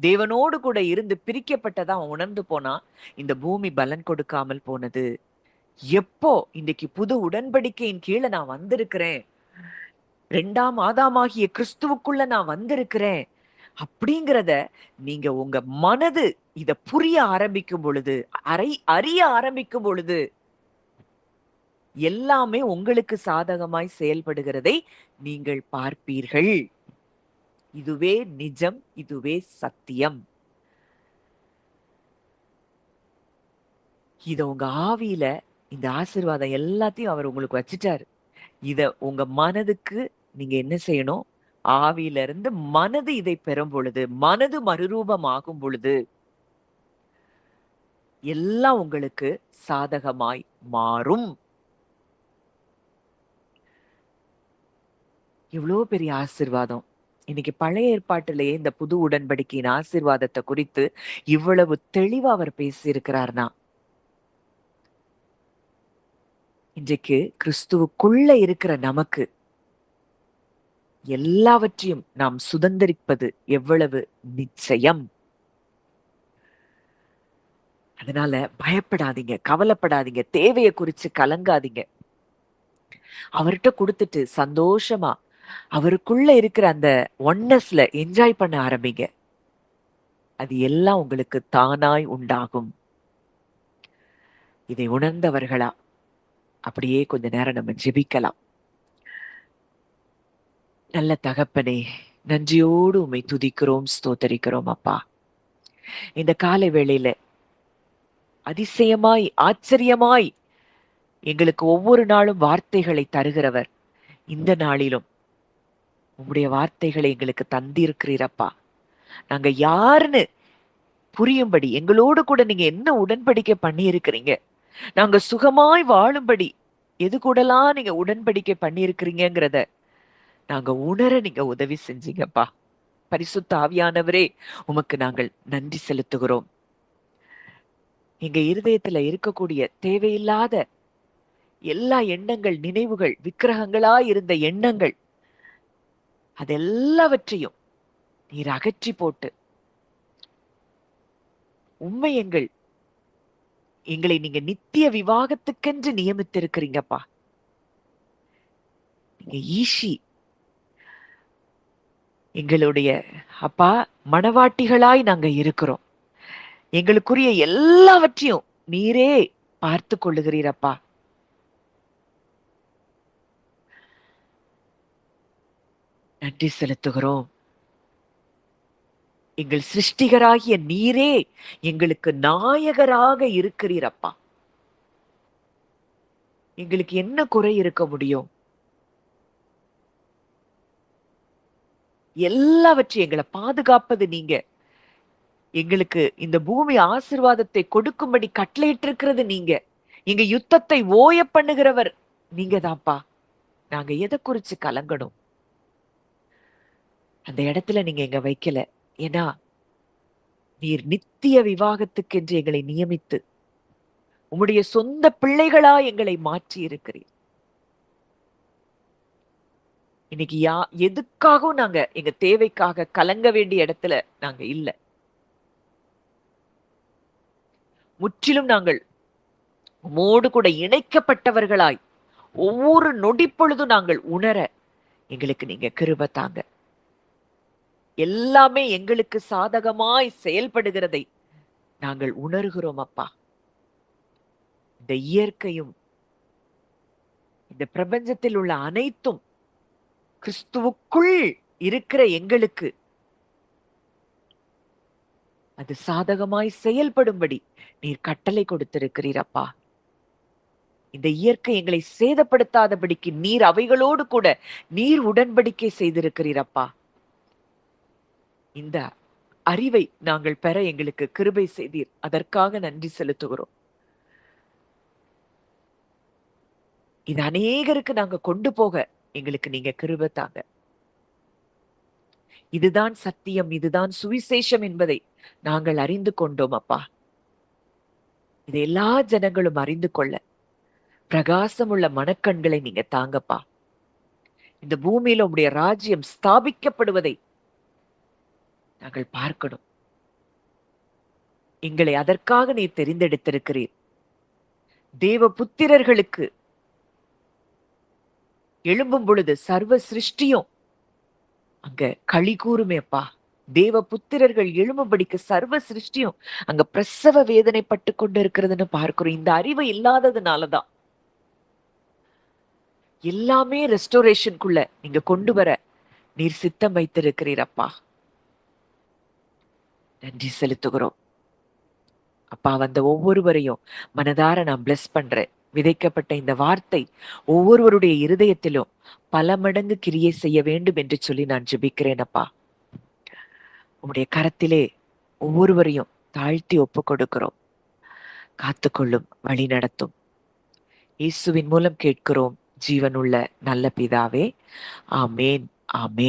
தேவனோடு கூட இருந்து பிரிக்கப்பட்டதா அவன் உணர்ந்து போனான். இந்த பூமி பலன் கொடுக்காமல் போனது. எப்போ இன்னைக்கு புது உடன்படிக்கையின் கீழே நான் வந்திருக்கிறேன், 2ஆம் ஆதாமாகிய கிறிஸ்துவுக்குள்ள நான் வந்திருக்கிறேன் அப்படிங்கிறத நீங்க உங்க மனது இத புரிய ஆரம்பிக்கும் பொழுது, அறிய ஆரம்பிக்கும் பொழுது எல்லாமே உங்களுக்கு சாதகமாய் செயல்படுகிறதை நீங்கள் பார்ப்பீர்கள். இதுவே நிஜம், இதுவே சத்தியம். இத உங்க ஆவியில இந்த ஆசீர்வாதம் எல்லாத்தையும் அவர் உங்களுக்கு வச்சுட்டாரு. இத உங்க மனதுக்கு நீங்க என்ன செய்யணும்? ஆவியில இருந்து மனது இதை பெறும் பொழுது, மனது மறுரூபம் ஆகும் பொழுது எல்லாம் உங்களுக்கு சாதகமாய் மாறும். இவ்வளவு பெரிய ஆசீர்வாதம். இன்னைக்கு பழைய ஏற்பாட்டிலேயே இந்த புது உடன்படிக்கையின் ஆசீர்வாதத்தை குறித்து இவ்வளவு தெளிவா அவர் பேசியிருக்கிறார்னா, இன்றைக்கு கிறிஸ்துவுக்குள்ள இருக்கிற நமக்கு எல்லாவற்றையும் நாம் சுதந்திரிப்பது எவ்வளவு நிச்சயம். அதனால பயப்படாதீங்க, கவலைப்படாதீங்க, தேவையை குறிச்சு கலங்காதீங்க. அவர்கிட்ட கொடுத்துட்டு சந்தோஷமா அவருக்குள்ள இருக்கிற அந்த ஒன்னஸ்ல என்ஜாய் பண்ண ஆரம்பிங்க. அது எல்லாம் உங்களுக்கு தானாய் உண்டாகும். இதை உணர்ந்தவர்களா அப்படியே கொஞ்ச நேரம் நம்ம ஜெபிக்கலாம். நல்ல தகப்பனே, நன்றியோடு உம்மை துதிக்கிறோம், ஸ்தோத்தரிக்கிறோம் அப்பா. இந்த காலை வேளையில அதிசயமாய் ஆச்சரியமாய் எங்களுக்கு ஒவ்வொரு நாளும் வார்த்தைகளை தருகிறவர், இந்த நாளிலும் உம்முடைய வார்த்தைகளை எங்களுக்கு தந்திருக்கிறீரப்பா. நாங்க யாருன்னு புரியும்படி எங்களோடு கூட நீங்க என்ன உடன்படிக்கை பண்ணி இருக்கிறீங்க, நாங்க சுகமாய் வாழும்படி எது கூடலாம் நீங்க உடன்படிக்கை பண்ணி இருக்கிறீங்கிறத நாங்க உணர நீங்க உதவி செஞ்சீங்கப்பா. பரிசுத்த ஆவியானவரே, உமக்கு நாங்கள் நன்றி செலுத்துகிறோம். எங்க இருதயத்துல இருக்கக்கூடிய தேவையில்லாத எல்லா எண்ணங்கள், நினைவுகள், விக்கிரகங்களா இருந்த எண்ணங்கள், அதெல்லாவற்றையும் நீர் அகற்றி போட்டு உண்மை எங்களை நீங்க நித்திய விவாகத்துக்கென்று நியமித்திருக்கிறீங்கப்பா. நீங்க ஈஷி எங்களுடைய அப்பா மணவாட்டிகளாய் நாங்க இருக்கிறோம். எங்களுக்குரிய எல்லாவற்றையும் நீரே பார்த்து கொள்ளுகிறீரப்பா. நன்றி செலுத்துகிறோம். எங்கள் சிருஷ்டிகராகிய நீரே எங்களுக்கு நாயகராக இருக்கிறீர் அப்பா. எங்களுக்கு என்ன குறை இருக்க முடியும்? எல்லாவற்றையும் எங்களை பாதுகாப்பது நீங்க. எங்களுக்கு இந்த பூமி ஆசீர்வாதத்தை கொடுக்கும்படி கட்டளையிட்டிருக்கிறது நீங்க. எங்க யுத்தத்தை ஓய பண்ணுகிறவர் நீங்க தான்ப்பா. நாங்க எதை குறிச்சு கலங்கணும்? அந்த இடத்துல நீங்க எங்க வைக்கல. ஏன்னா நீர் நித்திய விவாகத்துக்கென்று எங்களை நியமித்து உம்முடைய சொந்த பிள்ளைகளா எங்களை மாற்றி இருக்கிறீர். இன்னைக்கு எதுக்காகவும் நாங்க எங்க தேவைக்காக கலங்க வேண்டிய இடத்துல நாங்க இல்ல. முற்றிலும் நாங்கள் உம்மோடு கூட இணைக்கப்பட்டவர்களாய் ஒவ்வொரு நொடி பொழுதும் நாங்கள் உணர எங்களுக்கு நீங்க கிருபை தாங்க. எல்லாமே எங்களுக்கு சாதகமாய் செயல்படுகிறதை நாங்கள் உணர்கிறோம் அப்பா. இந்த இயற்கையும் இந்த பிரபஞ்சத்தில் உள்ள அனைத்தும் கிறிஸ்துவுக்குள் இருக்கிற எங்களுக்கு அது சாதகமாய் செயல்படும்படி நீர் கட்டளை கொடுத்திருக்கிறீர் அப்பா. இந்த இயற்கை எங்களை சேதப்படுத்தாதபடிக்கு நீர் அவைகளோடு கூட நீர் உடன்படிக்கை செய்திருக்கிறீர் அப்பா. இந்த அறிவை நாங்கள் பெற எங்களுக்கு கிருபை செய்தீர். அதற்காக நன்றி செலுத்துகிறோம். இது அநேகருக்கு நாங்க கொண்டு போக எங்களுக்கு நீங்க கிருபை தாங்க. இதுதான் சத்தியம், இதுதான் சுவிசேஷம் என்பதை நாங்கள் அறிந்து கொண்டோம் அப்பா. இது எல்லா ஜனங்களும் அறிந்து கொள்ள பிரகாசமுள்ள மனக்கண்களை நீங்க தாங்கப்பா. இந்த பூமியில உம்முடைய ராஜ்யம் ஸ்தாபிக்கப்படுவதை நாங்கள் பார்க்கணும். எங்களை அதற்காக நீர் தெரிந்தெடுத்திருக்கிறீர். தேவ புத்திரர்களுக்கு எழும்பும் பொழுது சர்வ சிருஷ்டியும் அங்க களி கூறுமே அப்பா. தேவ புத்திரர்கள் எழும்பும்படிக்கு சர்வ சிருஷ்டியும் அங்க பிரசவ வேதனைப்பட்டு கொண்டு இருக்கிறதுன்னு பார்க்கிறோம். இந்த அறிவு இல்லாததுனாலதான் எல்லாமே ரெஸ்டோரேஷனுக்குள்ள நீங்க கொண்டு வர நீர் சித்தம் வைத்திருக்கிறீர் அப்பா. நன்றி செலுத்துகிறோம் அப்பா. வந்த ஒவ்வொருவரையும் மனதார நான் பிளஸ் பண்றேன். விதைக்கப்பட்ட இந்த வார்த்தை ஒவ்வொருவருடைய இருதயத்திலும் பல மடங்கு கிரியை செய்ய வேண்டும் என்று சொல்லி நான் ஜெபிக்கிறேன் அப்பா. உம்முடைய கரத்திலே ஒவ்வொருவரையும் தாழ்த்தி ஒப்பு கொடுக்கிறோம். காத்துக்கொள்ளும், வழி நடத்தும். இயேசுவின் மூலம் கேட்கிறோம் ஜீவனுள்ள நல்ல பிதாவே. ஆமேன், ஆமேன்.